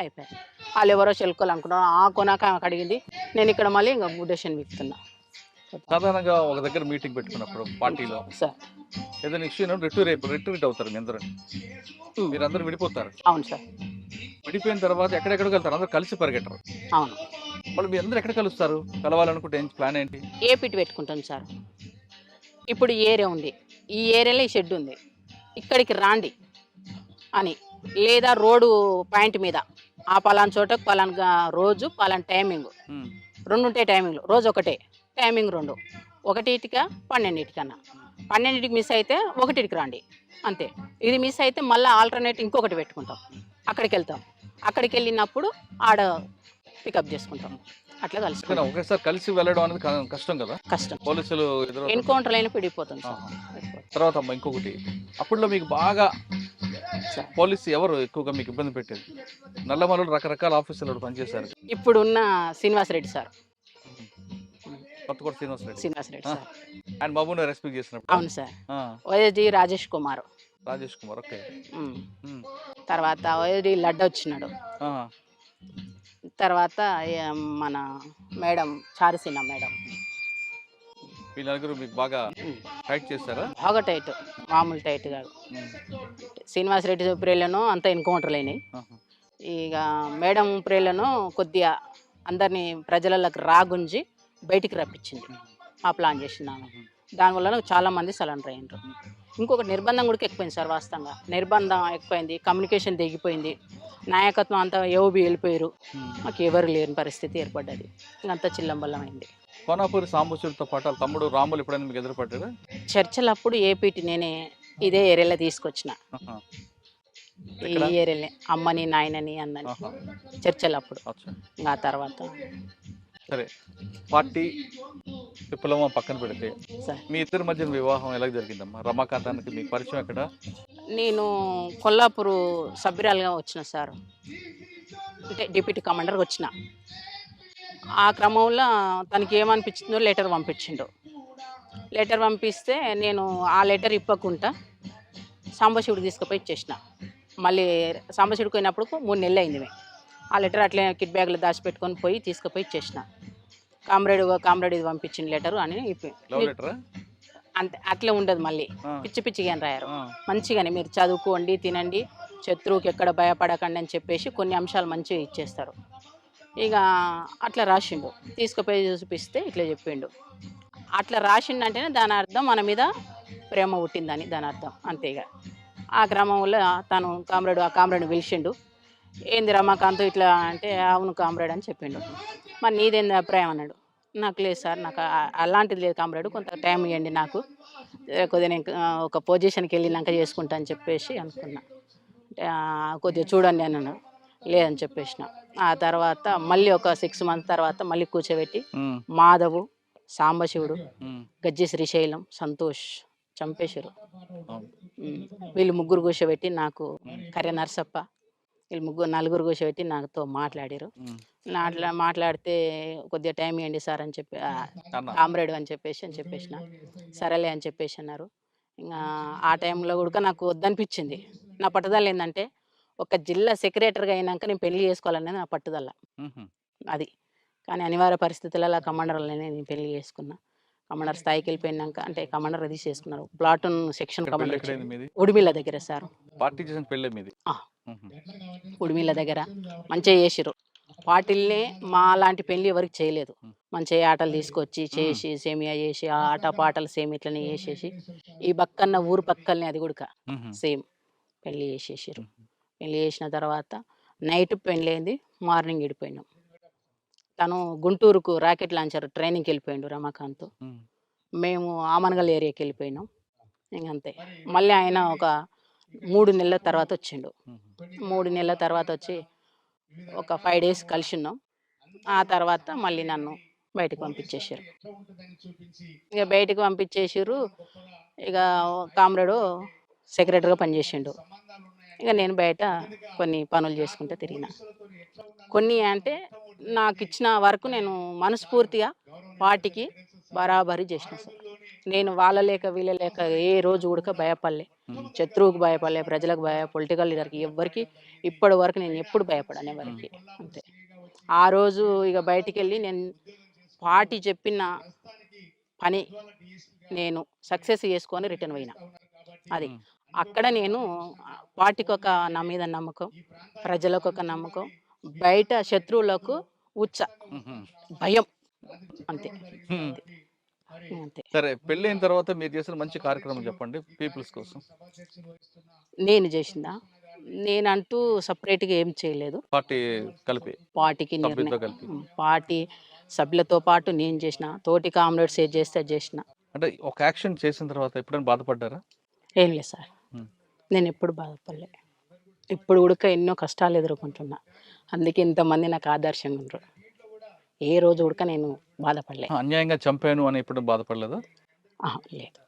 అయిపోయాయి. వాళ్ళు ఎవరో చెలుకోవాలి అనుకున్నారు. ఆ కొనాక అడిగింది. నేను ఇక్కడ మళ్ళీ ఇంకా బుడ్డశని వీక్తున్నా. సాధారణంగా ఒక దగ్గర మీటింగ్ పెట్టుకున్నప్పుడు పార్టీలో సార్ ఏదైనా ఇష్యూ రిట్రీట్ అవుతారు. మీరందరూ విడిపోతారు. అవును సార్. విడిపోయిన తర్వాత ఎక్కడెక్కడికి వెళ్తారు, అందరూ కలిసి పరిగెట్టరు. అవును. వాళ్ళు మీ అందరూ ఎక్కడ కలుస్తారు, కలవాలనుకుంటే ఏం ప్లాన్ ఏంటి? ఏ పిట్ పెట్టుకుంటాం సార్. ఇప్పుడు ఈ ఏరియా ఉంది, ఈ ఏరియాలో ఈ షెడ్ ఉంది, ఇక్కడికి రాండి అని. లేదా రోడ్డు పాయింట్ మీద ఆ పలానా చోట పలానా రోజు పలానా టైమింగ్ 2 ఉంటాయి. టైమింగ్లు రోజు ఒకటే టైమింగ్ 2, 1కి 12కన్నా. 12కి మిస్ అయితే 1కి రండి అంతే. ఇది మిస్ అయితే మళ్ళీ ఆల్టర్నేట్ ఇంకొకటి పెట్టుకుంటాం, అక్కడికి వెళ్తాం. అక్కడికి వెళ్ళినప్పుడు ఆడ పికప్ చేసుకుంటాం. అట్లా కలిసి ఒకేసారి కలిసి వెళ్ళడం అనేది కష్టం కదా. కష్టం. పోలీసులు ఎన్కౌంటర్ అయినా పిడిపోతుంది సార్. తర్వాత ఇంకొకటి, అప్పుడులో మీకు బాగా పోలీసు ఎవరు ఎక్కువగా మీకు ఇబ్బంది పెట్టేది? నల్లమలలో రకరకాల ఆఫీసులు పనిచేశారు. ఇప్పుడున్న శ్రీనివాసరెడ్డి సార్. కొత్తకోట శ్రీనివాసరెడ్డి సార్. ఆయన బాబుని రెస్పెక్ట్ చేసినప్పుడు. అవును సార్. వైఎస్డి రాజేష్ కుమార్. ఓకే. తర్వాత వైఎస్డి లడ్డ వచ్చినాడు. తర్వాత మన మేడం చారుసిన్న మేడం. వీళ్ళందరూ మీకు బాగా టైట్ చేస్తారా? బాగా టైట్, మామూలు టైట్ కాదు. శ్రీనివాసరెడ్డి ప్రేలను అంతా ఎన్కౌంటర్లు అయినాయి. ఇక మేడం ప్రేలను కొద్దిగా అందరినీ ప్రజలకు రాగుంజి బయటికి రప్పించింది. ఆ ప్లాన్ చేసినాను. దానివల్ల చాలామంది సరెండర్ అయ్యారు. ఇంకొక నిర్బంధం కూడా ఎక్కువైంది సార్. వాస్తవంగా నిర్బంధం ఎక్కువైంది, కమ్యూనికేషన్ తెగిపోయింది, నాయకత్వం అంతా ఏఓబి వెళ్ళిపోయారు. మాకు ఎవరు లేని పరిస్థితి ఏర్పడ్డది. ఇంకంతా చిల్లంబల్లమైంది. కోనాపూరి సాంబశివరితో పాటు తమ్ముడు రాములు ఎప్పుడైనా మీకు ఎదురుపడ్డారా? చర్చలు అప్పుడు ఏపీటీ నేనే ఇదే ఏరియాలో తీసుకొచ్చిన. ఈ ఏరియాలే అమ్మని నాయనని అందని ఆహా. చర్చలు అప్పుడు. అచ్చా. ఇంకా ఆ తర్వాత సరే, పార్టీ విప్లవం పక్కన పెడితే సార్ మీ ఇద్దరి మధ్య వివాహం ఎలా జరిగిందమ్మా? రమాకాంతానికి మీకు పరిచయం ఎక్కడ? నేను కొల్లాపూర్ సభ్యురాలుగా వచ్చిన సార్, అంటే డిప్యూటీ కమాండర్గా వచ్చిన. ఆ క్రమంలో తనకి ఏమనిపించిందో లెటర్ పంపించిండు. లెటర్ పంపిస్తే నేను ఆ లెటర్ ఇప్పకుండా సాంబశివుడికి తీసుకుపోయి ఇచ్చేసిన. మళ్ళీ సాంబశివుడికి పోయినప్పుడు 3 నెలలు అయింది. ఆ లెటర్ అట్లే కిట్ బ్యాగ్లో దాచిపెట్టుకొని పోయి తీసుకుపోయి ఇచ్చేసిన. కామ్రేడ్ ఇది పంపించిన లెటరు అని లవ్ లెటరా? అంతే, అట్లే ఉండదు. మళ్ళీ ఆ. పిచ్చి పిచ్చిగా అని రాయారు. ఆ. మంచిగానే మీరు చదువుకోండి, తినండి, శత్రువుకి ఎక్కడ భయపడకండి అని చెప్పేసి కొన్ని అంశాలు మంచిగా ఇచ్చేస్తారు. ఇక అట్లా రాసిండు. తీసుకుపోయి చూపిస్తే ఇట్లా చెప్పిండు. అట్లా రాసిండంటేనే దాని అర్థం మన మీద ప్రేమ పుట్టిందని దాని అర్థం. అంతేగా. ఆ క్రమంలో తను ఆ కామ్రేడ్ పిలిచిండు. ఏంది రమాకాంత్ ఇట్లా అంటే, అవును కామ్రేడ్ అని చెప్పిండు. మరి నీదేంది అభిప్రాయం అన్నాడు. నాకు లేదు సార్, నాకు అలాంటిది లేదు కామ్రేడ్, కొంత టైం ఇవ్వండి నాకు, కొద్దిగా నేను ఒక పొజిషన్కి వెళ్ళినాక చేసుకుంటా అని చెప్పేసి అనుకున్నా. అంటే కొద్దిగా చూడండి అన్నాను. లేదని చెప్పేసిన. ఆ తర్వాత మళ్ళీ ఒక 6 మంత్స్ తర్వాత మళ్ళీ కూర్చోబెట్టి ఉమ్. మాధవు, సాంబశివుడు, ఉమ్. గజ్జి శ్రీశైలం, సంతోష్ చంపేశారు. అవును. వీళ్ళు ముగ్గురు కూర్చోబెట్టి నాకు కర్రె నరసప్ప, వీళ్ళు నలుగురు కూర్చోబెట్టి నాతో మాట్లాడారు. ఉమ్. మాట్లాడితే కొద్దిగా టైం ఇవ్వండి సార్ అని చెప్పి అన్నా. కామ్రేడ్ అని చెప్పేసిన. సరేలే అని చెప్పేసి అన్నారు. ఇంకా ఆ టైంలో కూడా నాకు వద్దనిపించింది. నా పట్టుదల ఏంటంటే ఒక జిల్లా సెక్రటరీగా అయినాక నేను పెళ్లి చేసుకోవాలనేది నా పట్టుదల. ఉహు. అది కానీ అనివార్య పరిస్థితులలో కమాండర్లనే నేను పెళ్లి చేసుకున్నా. కమాండర్ స్థాయికి వెళ్ళిపోయినాక, అంటే కమాండర్ అది చేసుకున్నారు. ప్లాటూన్ సెక్షన్ ఇక్కడ పెళ్ళి కమాండర్ ఎక్కడైంది మీది? ఉడిమిల్ల దగ్గర సార్. పార్టీ చేసిన పెళ్ళే మీది? ఆ, ఉహు. ఉడిమిల్ల దగ్గర మంచిగా చేసిర్రు. పార్టీలనే మా లాంటి పెళ్లి ఎవరికి చేయలేదు. మంచిగా ఆటలు తీసుకొచ్చి చేసి సేమియా చేసి ఆట పాటలు సేమ్ ఇట్లనే చేసేసి ఈ పక్కన్న ఊరు పక్కనే అది కూడా ఉహు. సేమ్ పెళ్లి చేసేసారు. పెళ్లి చేసిన తర్వాత నైట్ పెళ్ళైంది, మార్నింగ్ విడిపోయినాం. తను గుంటూరుకు రాకెట్ లాంచర్ ట్రైనింగ్కి వెళ్ళిపోయిండు రమాకాంత్. ఉమ్. మేము ఆమనగల్ ఏరియాకి వెళ్ళిపోయినాం. ఇంకంతే. మళ్ళీ ఆయన ఒక 3 నెలల తర్వాత వచ్చిండు. 3 నెలల తర్వాత వచ్చి ఒక 5 డేస్ కలిసి ఉన్నాం. ఆ తర్వాత మళ్ళీ నన్ను బయటకు పంపించేసారు. ఇక బయటకు పంపించేసారు. ఇక కామ్రేడు సెక్రటరీగా పనిచేసిండు. ఇక నేను బయట కొన్ని పనులు చేసుకుంటూ తిరిగిన. కొన్ని అంటే నాకు ఇచ్చిన వరకు నేను మనస్ఫూర్తిగా పార్టీకి బరాబరి చేసిన సార్. నేను వాళ్ళ లేక వీళ్ళ లేక ఏ రోజు కూడా భయపడలే. శత్రువుకు భయపడలే, ప్రజలకు పొలిటికల్ లీడర్కి ఎవరికి ఇప్పటి వరకు నేను ఎప్పుడు భయపడాను ఎవరికి. అంతే. ఆ రోజు ఇక బయటికి వెళ్ళి నేను పార్టీ చెప్పిన పని నేను సక్సెస్ చేసుకొని రిటర్న్ అయినా. అది అక్కడ నేను పార్టీకి ఒక నా మీద నమ్మకం, ప్రజలకు ఒక నమ్మకం, బయట శత్రువులకు ఉహు. భయం. అంతే. ఉమ్. అంతే. సరే, పెళ్ళైన తర్వాత మీరు చేసిన మంచి కార్యక్రమం చెప్పండి పీపుల్స్ కోసం. నేను చేసిందా? నేనంటూ సపరేట్గా ఏం చేయలేదు. పార్టీ కలిపి, పార్టీకి సభ్యులతో కలిపి. పార్టీ సభ్యులతో పాటు నేను చేసిన, తోటి కామ్రేడ్స్ ఏది చేస్తే అది చేసిన. అంటే ఒక యాక్షన్ చేసిన తర్వాత ఎప్పుడైనా బాధపడ్డారా? ఏం లేదు సార్, నేను ఎప్పుడు బాధపడలే. ఇప్పుడు కూడా ఎన్నో కష్టాలు ఎదుర్కొంటున్నా. అందుకే ఇంతమంది నాకు ఆదర్శంగా ఉండరు. ఏ రోజు కూడా నేను బాధపడలే. అన్యాయంగా చంపాను అని ఎప్పుడు బాధపడలేదా? లేదు,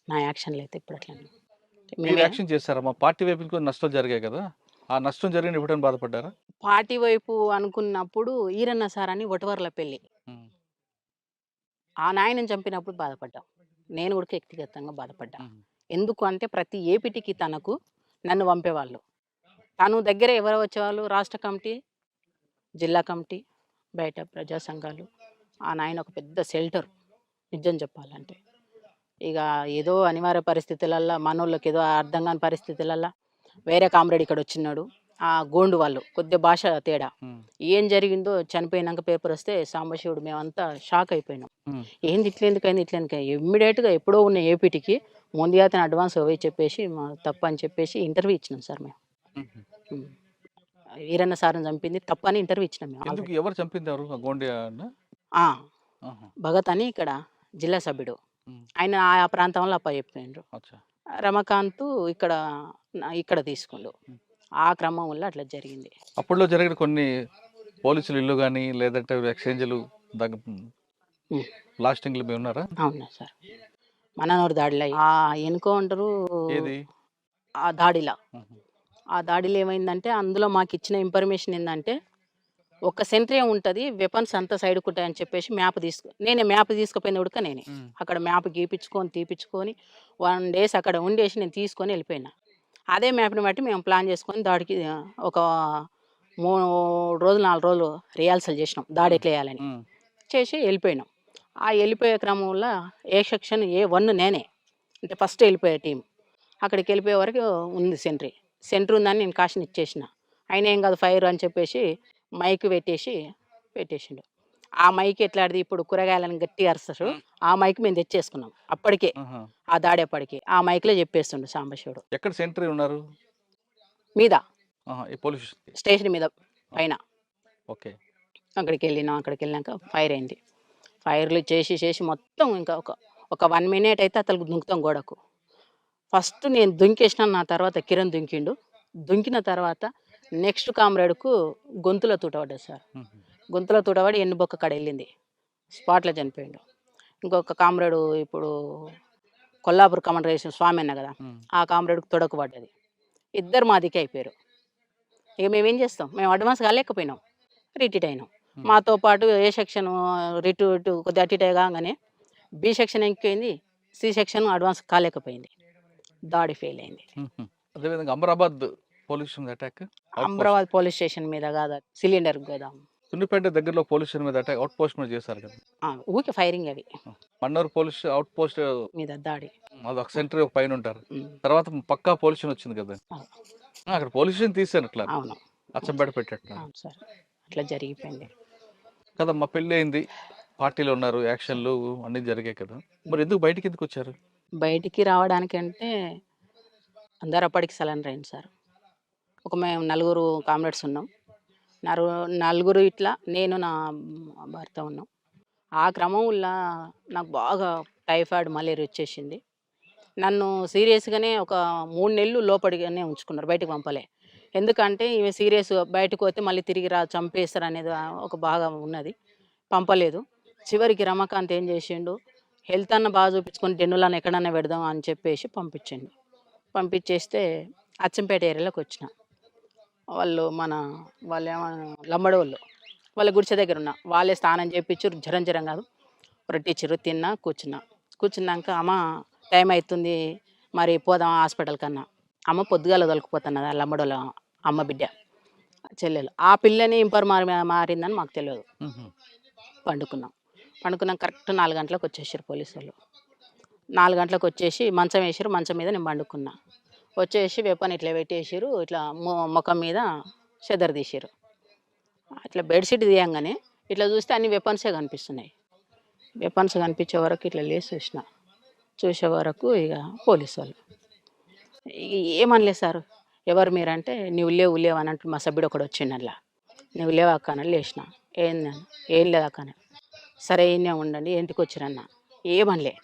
నా యాక్షన్లు అయితే ఇప్పుడు అట్లా. మీరు యాక్షన్ చేస్తారా? మా పార్టీ వైపు కూడా నష్టం జరిగాయి కదా, ఆ నష్టం జరిగిన ఎప్పుడైనా బాధపడ్డారా? పార్టీ వైపు అనుకున్నప్పుడు ఈరన్న సార్ అని ఒటవర్ల పెళ్ళి, ఆ నాయనని చంపినప్పుడు బాధపడ్డాం. నేను కూడా వ్యక్తిగతంగా బాధపడ్డా. ఎందుకు అంటే ప్రతి ఏపీటీకి తనకు నన్ను పంపేవాళ్ళు. తను దగ్గర ఎవరు వచ్చేవాళ్ళు? రాష్ట్ర కమిటీ, జిల్లా కమిటీ, బయట ప్రజా సంఘాలు. ఆ నాయన ఒక పెద్ద షెల్టర్ నిజం చెప్పాలంటే. ఇక ఏదో అనివార్య పరిస్థితులల్లో మనోళ్ళకి ఏదో అర్థం కాని పరిస్థితులల్లో వేరే కామ్రేడ్ ఇక్కడ వచ్చినాడు. ఆ గోండు వాళ్ళు కొద్ది భాష తేడా. ఏం జరిగిందో చనిపోయినాక పేపర్ వస్తే సాంబశివుడు మేమంతా షాక్ అయిపోయినాం. ఏంది ఇట్లెందుకైంది ఇమ్మీడియట్గా ఎప్పుడో ఉన్న ఏపీటీకి ముందుగా అతను అడ్వాన్స్ పోయి చెప్పేసి మా తప్పు అని చెప్పేసి ఇంటర్వ్యూ ఇచ్చినాం సార్ మేము. వీరన్న సార్ని చంపింది తప్పని ఇంటర్వ్యూ ఇచ్చినాం మేము. ఎవరు చంపింది? ఎవరు? గోండియా? భగత్ అని ఇక్కడ జిల్లా సభ్యుడు, ఆయన ఆ ప్రాంతంలో అప్పచెప్పిండ్రు. రమాకాంత్ ఇక్కడ ఇక్కడ తీసుకుండు. ఆ క్రమం వల్ల అట్లా జరిగింది. అప్పట్లో జరిగిన కొన్ని పోలీసులు ఇల్లు కానీ లేదంటే ఎక్స్చేంజ్లు దగ్గ ఉమ్. బ్లాస్టింగ్లు మీ ఉన్నారా? అవునా సార్, మననూరు దాడిలో ఆ ఎన్కౌంటరు ఏది? ఆ దాడిలో ఉహు. ఆ దాడిలో ఏమైందంటే అందులో మాకు ఇచ్చిన ఇన్ఫర్మేషన్ ఏంటంటే ఒక సెంట్రీ ఉంటుంది, వెపన్స్ అంతా సైడ్కి ఉంటాయని చెప్పేసి నేనే మ్యాప్ తీసుకుపోయిన ఉడక నేనే ఉమ్. అక్కడ మ్యాప్ తీపిచ్చుకొని 1 days అక్కడ ఉండేసి నేను తీసుకొని వెళ్ళిపోయినా. అదే మ్యాప్ని బట్టి మేము ప్లాన్ చేసుకొని దాడికి ఒక 3 రోజులు 4 రోజులు రిహార్సల్ చేసినాం దాడి ఎట్లా వేయాలని. ఉమ్. చేసి వెళ్ళిపోయినాం. ఆ వెళ్ళిపోయే క్రమంలో ఏ సెక్షన్ A1 నేనే, అంటే ఫస్ట్ వెళ్ళిపోయే టీం. అక్కడికి వెళ్ళిపోయే వరకు ఉంది సెంటర్ ఉందని నేను కాషన్ ఇచ్చేసిన. అయినా ఏం కాదు ఫైర్ అని చెప్పేసి మైక్ పెట్టేసిండు. ఆ మైక్ ఎట్లాడిది, ఇప్పుడు కూరగాయలను గట్టిగా అరుస్తారు, ఆ మైక్ మేము తెచ్చేసుకున్నాం అప్పటికే. ఆహా. ఆ దాడేపడికి ఆ మైక్లో చెప్పేస్తుండు సాంబశివుడు ఎక్కడ సెంట్రీ ఉన్నారు? మీద ఆహా, ఈ పోలీస్ స్టేషన్. స్టేషన్ మీద పైన. ఓకే. అక్కడికి వెళ్ళినాక ఫైర్ అయింది. ఫైర్లు చేసి మొత్తం ఇంకా ఒక 1 minute అయితే అతను దుంకుతాం గోడకు. ఫస్ట్ నేను దుంకేసిన, నా తర్వాత కిరణ్ దుంకిండు. దుంకిన తర్వాత నెక్స్ట్ కామ్రేడ్కు గొంతులో తూటపడ్డది సార్. ఉహు. గొంతులో తూటపడి ఎన్నుబొక్క కాడ వెళ్ళింది, స్పాట్లో చనిపోయిండు. ఇంకొక కామ్రేడు ఇప్పుడు కొల్లాపూర్ కమాండర్ వేసిన స్వామి అన్న కదా, ఉమ్. ఆ కామ్రేడ్కి తొడకు పడ్డది. ఇద్దరు మా దిక్కే అయిపోయారు. ఇక మేమేం చేస్తాం, మేము అడ్వాన్స్ కాలేకపోయినాం, రిటీట్ అయినాం. మాతో పాటు ఏ సెక్షన్ ఇటు కొద్దిగా అటు ఇటు కాగానే బి సెక్షన్ ఎక్కిపోయింది, సి సెక్షన్ అడ్వాన్స్ కాలేకపోయింది, దాడి ఫెయిల్ అయింది. ఉహు. అదేవిధంగా Amarabad police station attack, Amarabad police station మీద కాదు, సిలిండర్ గోదాం సున్నిపేట దగ్గరలో పోలీస్ స్టేషన్ మీద అటాక్, అవుట్ పోస్ట్ మీద చేశారు కదా. ఊకే ఫైరింగ్ అవి మన్నూరు పోలీస్ అవుట్ పోస్ట్ మీద దాడి. అదొక సెంటర్ ఒక పైన ఉంటారు. ఉమ్. తర్వాత పక్కా పోలీస్ స్టేషన్ వచ్చింది కదా, అవును. అక్కడ పోలీస్ స్టేషన్ తీసాను అట్లా అవును అచ్చంపేట పెట్టేట అవును సార్, అట్లా జరిగిపోయింది. కదా. మా పెళ్ళి అయింది, పార్టీలు ఉన్నారు, యాక్షన్లు అన్నీ జరిగాయి కదా, మరి ఎందుకు బయటికి ఎందుకు వచ్చారు? బయటికి రావడానికి అంటే అందరు అప్పటికి సలన్ అయింది సార్. మేము 4 కామ్రేడ్స్ ఉన్నాం. నలుగురు ఇట్లా నేను నా భర్త ఉన్నాం. ఆ క్రమంలో నాకు బాగా టైఫాయిడ్ మలేరియా వచ్చేసింది. నన్ను సీరియస్గానే ఒక 3 నెలలు లోపడిగానే ఉంచుకున్నారు, బయటకు పంపలే. ఎందుకంటే ఈమె సీరియస్, బయటకు పోతే మళ్ళీ తిరిగి చంపేస్తారు అనేది ఒక బాగా ఉన్నది, పంపలేదు. చివరికి రమాకాంత్ ఏం చేసిండు, హెల్త్ అన్న బాగా చూపించుకొని డెన్నులను ఎక్కడన్నా పెడదాం అని చెప్పేసి పంపించిండు. పంపించేస్తే అచ్చంపేట ఏరియాలోకి వచ్చిన. వాళ్ళు ఏమన్నా లంబడి వాళ్ళ గుడిసె దగ్గర ఉన్న వాళ్ళే స్నానం చేయించారు, జ్వరం కాదు, రొట్టిచ్చిర్రు, తిన్నా, కూర్చున్నాక అమ్మ టైం అవుతుంది మరి పోదాం హాస్పిటల్ కన్నా. అమ్మ పొద్దుగాల తొలకపోతున్నది, ఆ లంబడోళ్ళ అమ్మ బిడ్డ చెల్లెలు. ఆ పిల్లని మారిందని మాకు తెలియదు. ఉహు. పండుకున్నాం కరెక్ట్ 4 గంటలకు వచ్చేసారు పోలీసు వాళ్ళు. 4 గంటలకు వచ్చేసి మంచం వేసారు, మంచం మీద నేను పండుకున్నా. వచ్చేసి వెపన్ ఇట్లా పెట్టేసారు, ఇట్లా ముఖం మీద చెదర్ తీసారు. ఇట్లా బెడ్షీట్ తీయంగానే ఇట్లా చూస్తే అన్ని వెపన్సే కనిపిస్తున్నాయి. వెపన్స్ కనిపించే వరకు ఇట్లా లేచి చూసే వరకు ఇక పోలీసు వాళ్ళు ఏమనలేదు సార్. ఎవరు మీరంటే నువ్వు లేవు అని అంటే మా సభ్యుడు ఒకడు వచ్చిండు, అట్లా నువ్వు లేవు అక్క అని లేచిన. ఏం లేదు అక్క అని. సరే ఈయనే ఉండండి, ఇంటికి వచ్చిరన్న. ఏమనలే,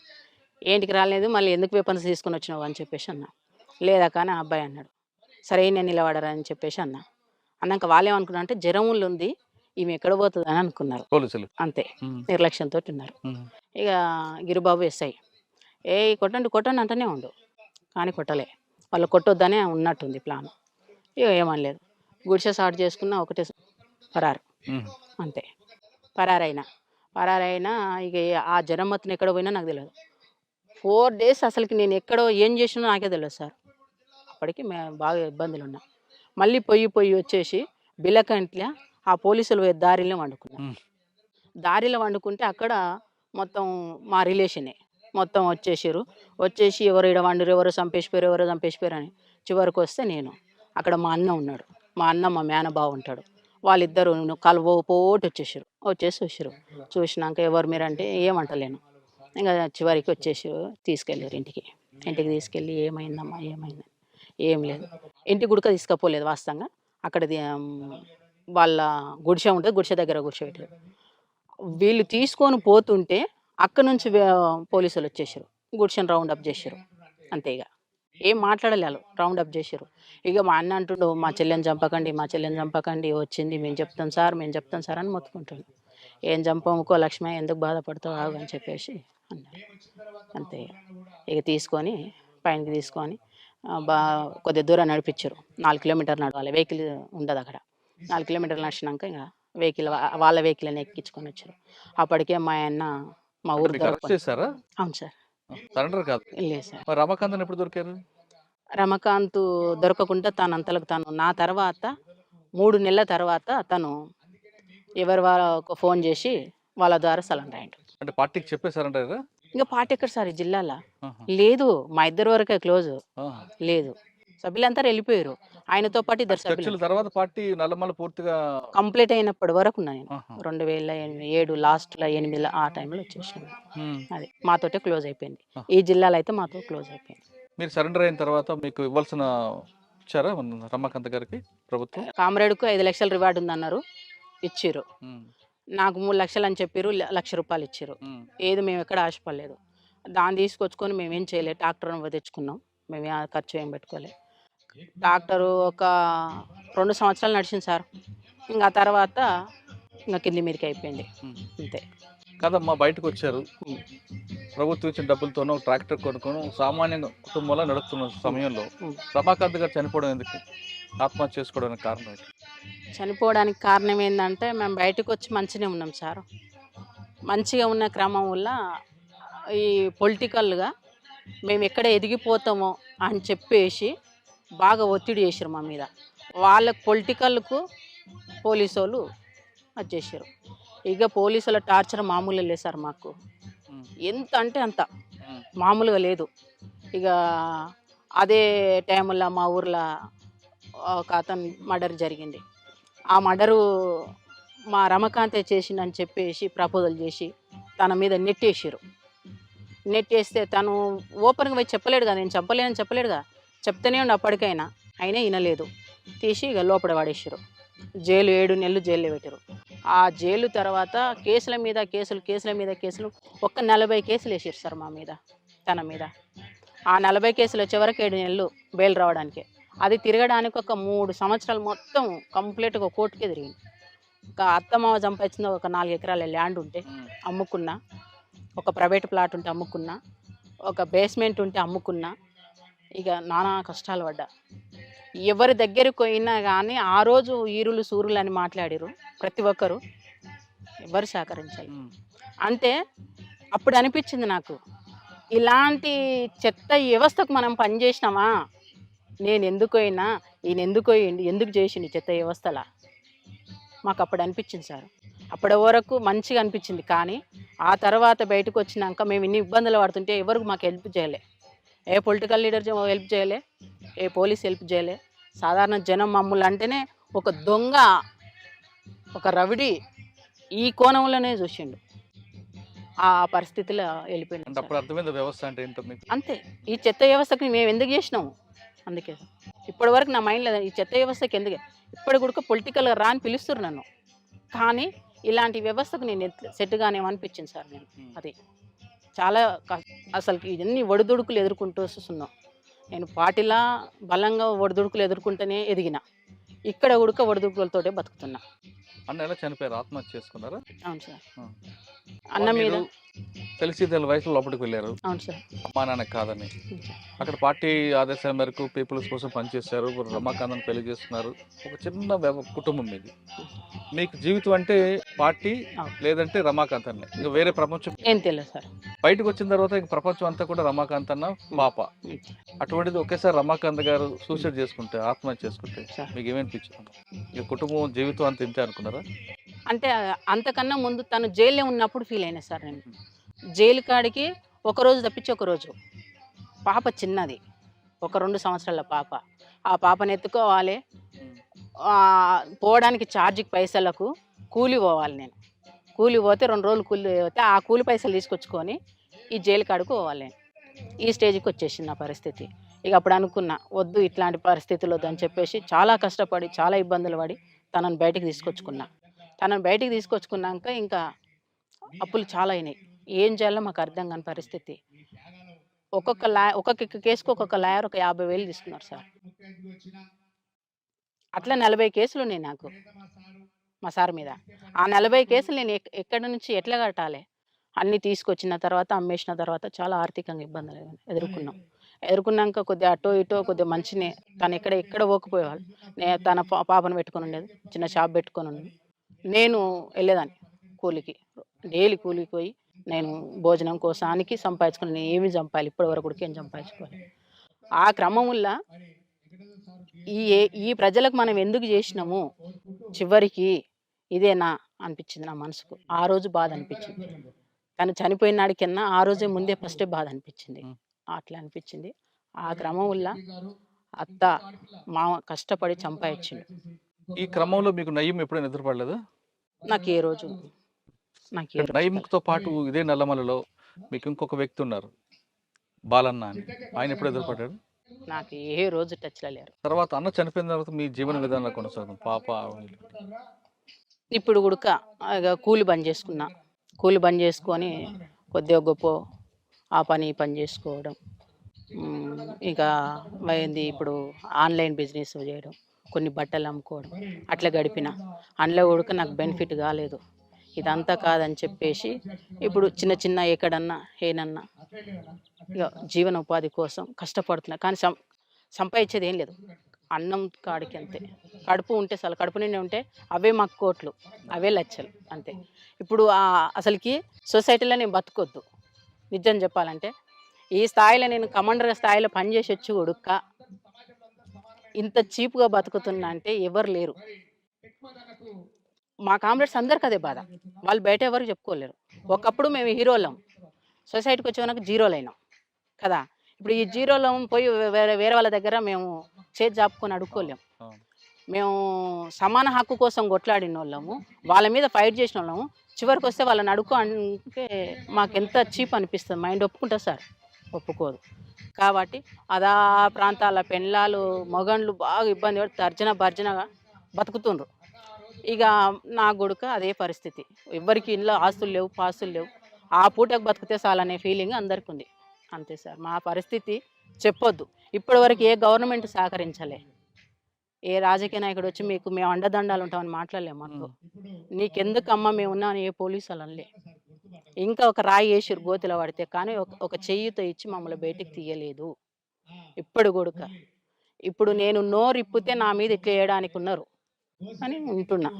ఏంటికి రాలేదు, మళ్ళీ ఎందుకు వెపన్స్ తీసుకుని వచ్చినావు అని చెప్పేసి అన్న. లేదక్క అని ఆ అబ్బాయి అన్నాడు. సరే నేను నిలబడరా అని చెప్పేసి అన్నాక వాళ్ళు ఏమనుకున్నారు అంటే జ్వరం ఉంది, ఈమె ఎక్కడ పోతుంది అని అనుకున్నారు పోలీసులు అంతే, ఉమ్. నిర్లక్ష్యంతో ఉన్నారు. ఉమ్. ఇక గిరిబాబు ఎస్ఐ కొట్టండి అంటూనే ఉండు, కానీ కొట్టలే. వాళ్ళు కొట్టొద్దనే ఉన్నట్టుంది ప్లాన్. ఇక ఏమనలేదు, గుడిసె స్టార్ట్ చేసుకున్న ఒకటే పరారు, ఉమ్. అంతే. పరారైనా ఇక ఆ జ్వరం మొత్తం ఎక్కడ పోయినా నాకు తెలియదు. 4 days అసలుకి నేను ఎక్కడో ఏం చేసినా నాకే తెలియదు సార్. అప్పటికి మేము బాగా ఇబ్బందులు ఉన్నాం. మళ్ళీ పొయ్యి వచ్చేసి బిల్లకంట్ల ఆ పోలీసులు దారిలో వండుకున్నాం. ఉమ్. దారిలో వండుకుంటే అక్కడ మొత్తం మా రిలేషనే మొత్తం వచ్చేసి ఎవరు ఇక్కడ వండరు, ఎవరు చంపేసిపోయారు అని. చివరికి వస్తే నేను అక్కడ మా అన్న ఉన్నాడు, మా మేనబావ ఉంటాడు, వాళ్ళిద్దరు పోటు వచ్చేసారు. చూసినాక ఎవరు మీరంటే ఏమంటలేను. ఇంకా చివరికి తీసుకెళ్ళారు ఇంటికి తీసుకెళ్ళి ఏమైందమ్మా ఏం లేదు, ఇంటికి గుడక తీసుకుపోలేదు వాస్తవంగా. అక్కడ వాళ్ళ గుడిసె ఉంటుంది, గుడిసె దగ్గర కూర్చోబెట్టారు. వీళ్ళు తీసుకొని పోతుంటే అక్కడ నుంచి పోలీసులు వచ్చేసారు, గుడిసెని రౌండ్ అప్ చేశారు, అంతే. ఇక ఏం మాట్లాడలే వాళ్ళు, రౌండ్ అప్ చేసారు. ఇక మా అన్న అంటుండు, మా చెల్లెని చంపకండి, మా చెల్లెని చంపకండి, వచ్చింది మేము చెప్తాం సార్, మేము చెప్తాం సార్ అని మొత్తుకుంటుండు. ఏం చంపముకో లక్ష్మి, ఎందుకు బాధపడతావు ఆగు అని చెప్పేసి అన్నాడు. అంతే ఇక తీసుకొని పైనకి తీసుకొని కొద్ది దూరం నడిపించారు. 4 కిలోమీటర్లు నడవాలి, వెహికల్ ఉండదు అక్కడ. 4 కిలోమీటర్లు నడిచినాక ఇక వెహికల్ వాళ్ళ వెహికల్ అని ఎక్కించుకొని వచ్చారు. అప్పటికే మా ఆయన మా ఊరు మీకు అరెస్ట్ చేశారా? అవును సార్. సరెండర్ కాదు. లేదు సార్. మరి రమాకాంత్ ఎప్పుడు దొరికారు? రమకాంత్ దొరకకుండా తనంతలకు తను నా తర్వాత 3 నెలల తర్వాత తను ఎవరి వాళ్ళకు ఫోన్ చేసి వాళ్ళ ద్వారా సరెండర్ అయ్యాడు. అంటే పార్టీకి చెప్పేశారంటారా? ఇంకా పార్టీ ఎక్కడ సార్ ఈ జిల్లాలో లేదు, మా ఇద్దరు వరకే క్లోజ్ లేదు, సభ్యులంతా వెళ్ళిపోయారు. ఆయనతో పాటు ఇద్దరు చర్చల సభ్యులు తర్వాత పార్టీ నల్లమల్ల పూర్తిగా కంప్లీట్ అయినప్పటి వరకు ఉన్నా నేను. 2007 లాస్ట్లో 8 ఆ టైంలో వచ్చేసాను. అది మాతోటే క్లోజ్ అయిపోయింది. ఈ జిల్లాలో అయితే మాతో క్లోజ్ అయిపోయింది. మీరు సరెండర్ అయిన తర్వాత మీకు ఇవ్వాల్సిన ఇచ్చారా రమాకాంత్ గారికి ప్రభుత్వం? కామ్రేడ్కు 5 లక్షల రివార్డు ఉందన్నారు, ఇచ్చిర్రు. నాకు 3 లక్షలు అని చెప్పారు, ₹1,00,000 ఇచ్చారు. ఏది మేము ఎక్కడ ఆశపడలేదు. దాన్ని తీసుకొచ్చుకొని మేమేం చేయలేదు, ట్రాక్టర్ తెచ్చుకున్నాం. మేము ఖర్చు ఏం పెట్టుకోలేదు. ట్రాక్టరు ఒక 2 సంవత్సరాలు నడిచింది సార్. ఇంకా తర్వాత ఇంకా కింది మీదకి అయిపోయింది అంతే. కదమ్మా, బయటకు వచ్చారు, ప్రభుత్వం ఇచ్చిన డబ్బులతోనూ ట్రాక్టర్ కొనుక్కొని సామాన్య కుటుంబంలో నడుపుతున్న సమయంలో రమాకాంత్ గారు చనిపోవడం ఎందుకు, ఆత్మహత్య చేసుకోవడానికి కారణం ఏంటి? చనిపోవడానికి కారణం ఏంటంటే మేము బయటకు వచ్చి మంచిగానే ఉన్నాం సార్. మంచిగా ఉన్న క్రమం వల్ల ఈ పొలిటికల్గా మేము ఎక్కడ ఎదిగిపోతామో అని చెప్పేసి బాగా ఒత్తిడి చేశారు మా మీద. వాళ్ళకు పొలిటికల్కు పోలీసు వాళ్ళు అది చేశారు. ఇక పోలీసుల టార్చర్ మామూలుగా లేదు సార్ మాకు. ఎంత అంటే అంత మామూలుగా లేదు. ఇక అదే టైంలో మా ఊర్లో ఒక అతను మర్డర్ జరిగింది. ఆ మర్డరు మా రమకాంతే చేసిందని చెప్పేసి ప్రపోజల్ చేసి తన మీద నెట్టేసారు. నెట్టేస్తే తను ఓపెన్గా పోయి చెప్పలేడు కదా, నేను చెప్పలేనని చెప్పలేడు కదా, చెప్తూనే ఉండి అప్పటికైనా అయినా వినలేదు. తీసి ఇక లోపల పడేసారు. జైలు 7 నెలలు జైల్లో పెట్టారు. ఆ జైలు తర్వాత కేసుల మీద కేసులు ఒక్క 40 కేసులు వేసారు సార్ మా మీద, తన మీద. ఆ 40 కేసులు వచ్చే వరకు 7 నెలలు బెయిల్ రావడానికి. అది తిరగడానికి ఒక 3 సంవత్సరాలు మొత్తం కంప్లీట్గా కోర్టుకే తిరిగింది. ఒక అత్తమామ సంపాదించిన ఒక 4 ఎకరాల ల్యాండ్ ఉంటే అమ్ముకున్నా, ఒక ప్రైవేట్ ప్లాట్ ఉంటే అమ్ముకున్నా, ఒక బేస్మెంట్ ఉంటే అమ్ముకున్నా. ఇక నానా కష్టాలు పడ్డా. ఎవరి దగ్గరికి పోయినా కానీ ఆ రోజు ఈరులు సూరులు అని మాట్లాడారు ప్రతి ఒక్కరు, ఎవరు సహకరించాలి. అంటే అప్పుడు అనిపించింది నాకు, ఇలాంటి చెత్త వ్యవస్థకు మనం పనిచేసినామా, నేను ఎందుకు పోయినా, ఈయన ఎందుకు పోయిండు, ఎందుకు చేసిండు చెత్త వ్యవస్థలా, మాకు అప్పుడు అనిపించింది సార్. అప్పటి వరకు మంచిగా అనిపించింది. కానీ ఆ తర్వాత బయటకు వచ్చినాక మేము ఇన్ని ఇబ్బందులు పడుతుంటే ఎవరికి మాకు హెల్ప్ చేయలే. ఏ పొలిటికల్ లీడర్ హెల్ప్ చేయలే, ఏ పోలీస్ హెల్ప్ చేయలే. సాధారణ జనం మమ్మల్ని అంటేనే ఒక దొంగ, ఒక రవిడి ఈ కోణంలోనే చూసిండు. ఆ పరిస్థితిలో వెళ్ళిపోయింది. అప్పుడు అర్థమైంది వ్యవస్థ అంటే ఏంటో మీకు. అంతే, ఈ చెత్త వ్యవస్థకి మేము ఎందుకు చేసినాము, అందుకే ఇప్పటి వరకు నా మైండ్లో ఈ చెత్త వ్యవస్థకి ఎందుకు, ఇప్పటి కూడా పొలిటికల్గా రా అని పిలుస్తున్నారు నన్ను, కానీ ఇలాంటి వ్యవస్థకు నేను సెట్గానేమనిపించింది సార్. నేను అది చాలా అసలుకి ఇవన్నీ ఒడిదుడుకులు ఎదుర్కొంటూ వస్తున్నాం. నేను పార్టీలా బలంగా ఒడిదుడుకులు ఎదుర్కొంటూనే ఎదిగిన, ఇక్కడ ఉడక ఒడిదుడుకులతోటే బతుకుతున్నా. అన్న ఎలా చనిపోయారు, ఆత్మహత్య చేసుకున్నారా? అవును సార్. అన్న మీద తెలిసి వయసులో లోపలికి వెళ్ళారు. అవును సార్. అమ్మా నాన్న కాదని అక్కడ పార్టీ ఆదేశాల మేరకు పీపుల్స్ కోసం పనిచేశారు, రమాకాంత్ పెళ్లి చేసుకున్నారు. ఒక చిన్న కుటుంబం మీది. మీకు జీవితం అంటే పార్టీ లేదంటే రమాకాంత్ అన్న, ఇంకా వేరే ప్రపంచం ఏం తెలియదు సార్. బయటకు వచ్చిన తర్వాత ఇంక ప్రపంచం అంతా కూడా రమాకాంత్ అన్న పాప. అటువంటిది ఒకేసారి రమాకాంత్ గారు సూసైడ్ చేసుకుంటే, ఆత్మహత్య చేసుకుంటే మీకు ఏమనిపించింది? ఇక కుటుంబం జీవితం అంత ఇంతే అనుకున్నారా? అంటే అంతకన్నా ముందు తను జైల్లో ఉన్నప్పుడు ఫీల్ అయినా సార్. నేను జైలు కాడికి ఒకరోజు తప్పించి ఒకరోజు, పాప చిన్నది, ఒక 2 సంవత్సరాల పాప. ఆ పాపను ఎత్తుకోవాలి, పోవడానికి ఛార్జీకి పైసలకు కూలి పోవాలి. నేను కూలి పోతే 2 రోజులు కూలి పోతే ఆ కూలి పైసలు తీసుకొచ్చుకొని ఈ జైలు కాడికి పోవాలి. నేను ఈ స్టేజ్కి వచ్చేసింది నా పరిస్థితి. ఇక అప్పుడు అనుకున్నా, వద్దు ఇట్లాంటి పరిస్థితులు వద్దు అని చెప్పేసి చాలా కష్టపడి చాలా ఇబ్బందులు పడి తనను బయటికి తీసుకొచ్చుకున్నా. తనను బయటికి తీసుకొచ్చుకున్నాక ఇంకా అప్పులు చాలా అయినాయి. ఏం చేయాలో మాకు అర్థం కాని పరిస్థితి. ఒక్కొక్క కేసుకి ఒక్కొక్క లాయర్ ఒక 50,000 తీసుకున్నారు సార్. అట్లా 40 కేసులు ఉన్నాయి నాకు మా సార్ మీద. ఆ 40 కేసులు నేను ఎక్కడి నుంచి ఎట్లా కట్టాలి? అన్నీ తీసుకొచ్చిన తర్వాత, అమ్మేసిన తర్వాత చాలా ఆర్థికంగా ఇబ్బందులు ఎదుర్కొన్నాం. ఎదుర్కొన్నాక కొద్దిగా అటో ఇటో కొద్దిగా మంచినే తను ఎక్కడ పోకపోయేవాళ్ళు. తన పాపను పెట్టుకొని ఉండేది. చిన్న షాప్ పెట్టుకొని ఉండేది. నేను వెళ్ళేదాన్ని కూలికి. డైలీ కూలికి పోయి నేను భోజనం కోసానికి సంపాదించుకుని నేను ఏమి సంపాలి ఇప్పటి వరకు కూడా ఏం సంపాదించుకోవాలి. ఆ క్రమంలో ఈ ప్రజలకు మనం ఎందుకు చేసినాము చివరికి ఇదేనా అనిపించింది నా మనసుకు. ఆ రోజు బాధ అనిపించింది. తను చనిపోయిన నాడికన్నా ఆ రోజే ముందే ఫస్టే బాధ అనిపించింది. అట్లా అనిపించింది. ఆ క్రమంలో అత్త మామ కష్టపడి సంపాదించిండు. ఈ క్రమంలో మీకు నయ్యం ఎప్పుడైనా ఎదురుపడలేదా? నాకు ఏ రోజు నయ్యంతో పాటు ఇదే నల్లమలలో మీకు ఇంకొక వ్యక్తి ఉన్నారు, బాలన్న అని. ఆయన ఎప్పుడు ఎదురుపడ్డాడు? నాకు ఏ రోజు టచ్లో లేరు. తర్వాత అన్న చనిపోయిన తర్వాత మీ జీవన విధానంలో కొనసాగుతుంది పాప. ఇప్పుడు కూడా కూలి బంద్ చేసుకున్నా. కూలి బంద్ చేసుకొని కొద్దిగా గొప్ప ఆ పని ఈ పని చేసుకోవడం. ఇక అయింది ఇప్పుడు ఆన్లైన్ బిజినెస్ చేయడం, కొన్ని బట్టలు అమ్ముకోవడం, అట్లా గడిపిన. అందులో కూడా నాకు బెనిఫిట్ కాలేదు. ఇదంతా కాదని చెప్పేసి ఇప్పుడు చిన్న చిన్న ఎక్కడన్నా ఏనన్నా ఇక జీవన ఉపాధి కోసం కష్టపడుతున్నా. కానీ సంపాదించేది ఏం లేదు. అన్నం కాడికి అంతే. కడుపు ఉంటే చాలు. కడుపు నిండి ఉంటే అవే మాకు కోట్లు, అవే లక్షలు అంతే. ఇప్పుడు అసలుకి సొసైటీలో నేను బతకొద్దు. నిజం చెప్పాలంటే ఈ స్థాయిలో నేను కమాండర్ స్థాయిలో పనిచేసి వచ్చి ఉడుక్క ఇంత చీప్గా బతుకుతున్నా అంటే ఎవరు లేరు. మా కామ్రేడ్స్ అందరికి అదే బాధ. వాళ్ళు బయట ఎవరు చెప్పుకోలేరు. ఒకప్పుడు మేము హీరోలం, సొసైటీకి వచ్చేవరకు జీరోలు అయినాం కదా. ఇప్పుడు ఈ జీరోలో పోయి వేరే వాళ్ళ దగ్గర మేము చేతి జాపుకొని అడుక్కోలేము. మేము సమాన హక్కు కోసం కొట్లాడిన వాళ్ళము, వాళ్ళ మీద ఫైట్ చేసిన వాళ్ళము. చివరికి వస్తే వాళ్ళని అడుక్కో అంటే మాకెంత చీప్ అనిపిస్తుంది. మైండ్ ఒప్పుకుంటుంది సార్? ఒప్పుకోదు. కాబట్టి అదా ప్రాంతాల పెళ్ళాలు మగండ్లు బాగా ఇబ్బంది పడి భర్జనగా బతుకుతుండ్రు. ఇక నా కొడుకు అదే పరిస్థితి. ఎవరికి ఇంట్లో ఆస్తులు లేవు, పాస్తులు లేవు. ఆ పూటకు బతికితే చాలనే ఫీలింగ్ అందరికి ఉంది. అంతే సార్ మా పరిస్థితి. చెప్పొద్దు. ఇప్పటివరకు ఏ గవర్నమెంట్ సహకరించలే. ఏ రాజకీయ నాయకుడు వచ్చి మేము అండదండాలు ఉంటామని మాట్లాడలేము. మనకు నీకెందుకమ్మా మేము ఉన్నామని ఏ పోలీసు వాళ్ళు అనలే. ఇంకా ఒక రాయి వేసిరు గోతిలో పడితే, కానీ ఒక చెయ్యితో ఇచ్చి మమ్మల్ని బయటికి తీయలేదు ఇప్పుడు కొడుక. ఇప్పుడు నేను నోరిప్పితే నా మీద ఇట్లా వేయడానికి ఉన్నారు అని ఉంటున్నా.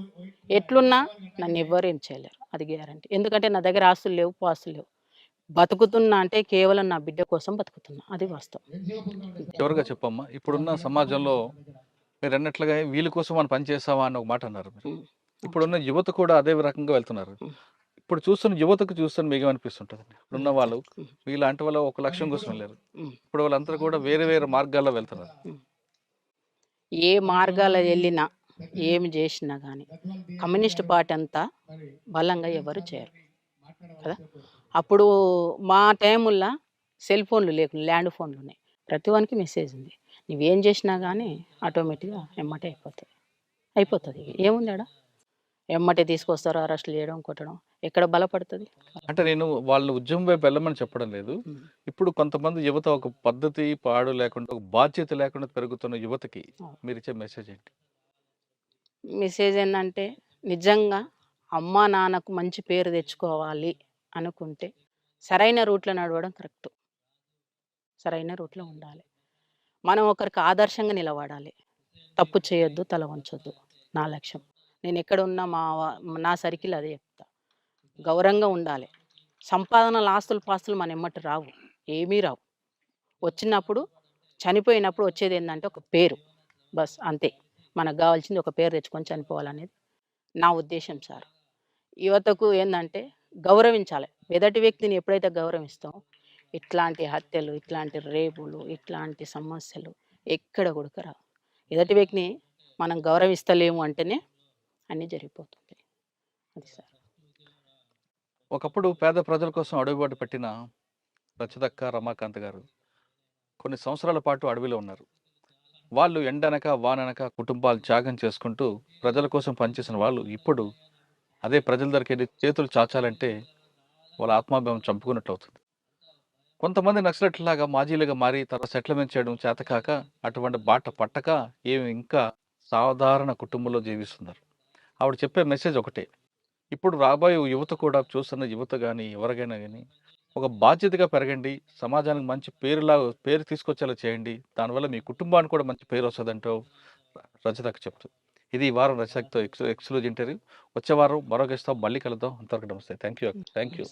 ఎట్లున్నా నన్ను ఎవ్వరు ఏం చేయలేరు, అది గ్యారంటీ. ఎందుకంటే నా దగ్గర ఆస్తులు లేవు, పాస్తులు లేవు. బతుకుతున్నా అంటే కేవలం నా బిడ్డ కోసం బతుకుతున్నా, అది వాస్తవం. ఎవరుగా చెప్పమ్మా, ఇప్పుడున్న సమాజంలో మీరు అన్నట్లుగా వీళ్ళ కోసం మనం పని చేస్తామా అని ఒక మాట అన్నారు. ఇప్పుడున్న యువత కూడా అదే రకంగా వెళ్తున్నారు. ఇప్పుడు చూస్తున్న యువతకు చూస్తున్న మీకు ఏమనిపిస్తుంటుంది? ఇప్పుడున్న వాళ్ళు వీళ్ళంటి వాళ్ళు ఒక లక్ష్యం కోసం వెళ్ళారు. ఇప్పుడు వాళ్ళందరూ కూడా వేరే వేరే మార్గాల్లో వెళ్తున్నారు. ఏ మార్గాల్లో వెళ్ళినా ఏమి చేసినా కానీ కమ్యూనిస్ట్ పార్టీ అంతా బలంగా ఎవరు చేయరు కదా. అప్పుడు మా టైముల్లో సెల్ ఫోన్లు లేకుండా ల్యాండ్ ఫోన్లు ఉన్నాయి. ప్రతి వానికి మెసేజ్ ఉంది. నువ్వేం చేసినా కానీ ఆటోమేటిక్గా ఎమ్మటే అయిపోతుంది. ఏముంది ఆడ? ఎమ్మటే తీసుకొస్తారు, అరెస్టులు చేయడం, కొట్టడం. ఎక్కడ బలపడుతుంది? అంటే నేను వాళ్ళ ఉద్యమం వైపు వెళ్ళమని చెప్పడం లేదు. ఇప్పుడు కొంతమంది యువత ఒక పద్ధతి పాడు లేకుండా, ఒక బాధ్యత లేకుండా పెరుగుతున్న యువతకి మీరు ఇచ్చే మెసేజ్ ఏంటి? మెసేజ్ ఏంటంటే నిజంగా అమ్మా నాన్నకు మంచి పేరు తెచ్చుకోవాలి అనుకుంటే సరైన రూట్లో నడవడం కరెక్ట్. సరైన రూట్లో ఉండాలి. మనం ఒకరికి ఆదర్శంగా నిలబడాలి. తప్పు చేయొద్దు, తల వంచొద్దు. నా లక్ష్యం. నేను ఎక్కడ ఉన్నా నా సర్కిల్ అదే చెప్తా. గౌరవంగా ఉండాలి. సంపాదనలు, ఆస్తులు, పాస్తులు మన ఎమ్మటి రావు, ఏమీ రావు. వచ్చినప్పుడు చనిపోయినప్పుడు వచ్చేది ఏంటంటే ఒక పేరు, బస్ అంతే. మనకు కావాల్సింది ఒక పేరు తెచ్చుకొని చనిపోవాలనేది నా ఉద్దేశం సార్. యువతకు ఏంటంటే గౌరవించాలి. ఎదుటి వ్యక్తిని ఎప్పుడైతే గౌరవిస్తామో ఇట్లాంటి హత్యలు, ఇట్లాంటి రేపులు, ఇట్లాంటి సమస్యలు ఎక్కడ కూడా రావు. ఎదుటి వ్యక్తిని మనం గౌరవిస్తలేము అంటేనే అన్నీ జరిగిపోతుంది. అది సార్. ఒకప్పుడు పేద ప్రజల కోసం అడుగుబాటు పెట్టిన రచదక్క రమాకాంత్ గారు కొన్ని సంవత్సరాల పాటు అడవిలో ఉన్నారు. వాళ్ళు ఎండనక వాననక కుటుంబాలు త్యాగం చేసుకుంటూ ప్రజల కోసం పనిచేసిన వాళ్ళు ఇప్పుడు అదే ప్రజల దగ్గరికి వెళ్ళి చేతులు చాచాలంటే వాళ్ళ ఆత్మాభిమానం చంపుకున్నట్లు అవుతుంది. కొంతమంది నక్సలెట్లాగా మాజీలుగా మారి తర్వాత సెటిల్మెంట్ చేయడం చేతకాక అటువంటి బాట పట్టక ఏమి ఇంకా సాధారణ కుటుంబంలో జీవిస్తున్నారు. ఆవిడ చెప్పే మెసేజ్ ఒకటే, ఇప్పుడు రాబోయే యువత కూడా చూస్తున్న యువత కానీ ఎవరికైనా కానీ ఒక బాధ్యతగా పెరగండి, సమాజానికి మంచి పేరు తీసుకొచ్చేలా చేయండి, దానివల్ల మీ కుటుంబానికి కూడా మంచి పేరు వస్తుందంటూ రజతకు చెప్తుంది. ఇది ఈ వారం రజతతో ఎక్స్క్లూజివ్ ఇంటర్వ్యూ. వచ్చే వారం మరొక ఇస్తాం, మళ్ళీ కలుద్దాం. అంతవరకు నమస్తే. Thank you.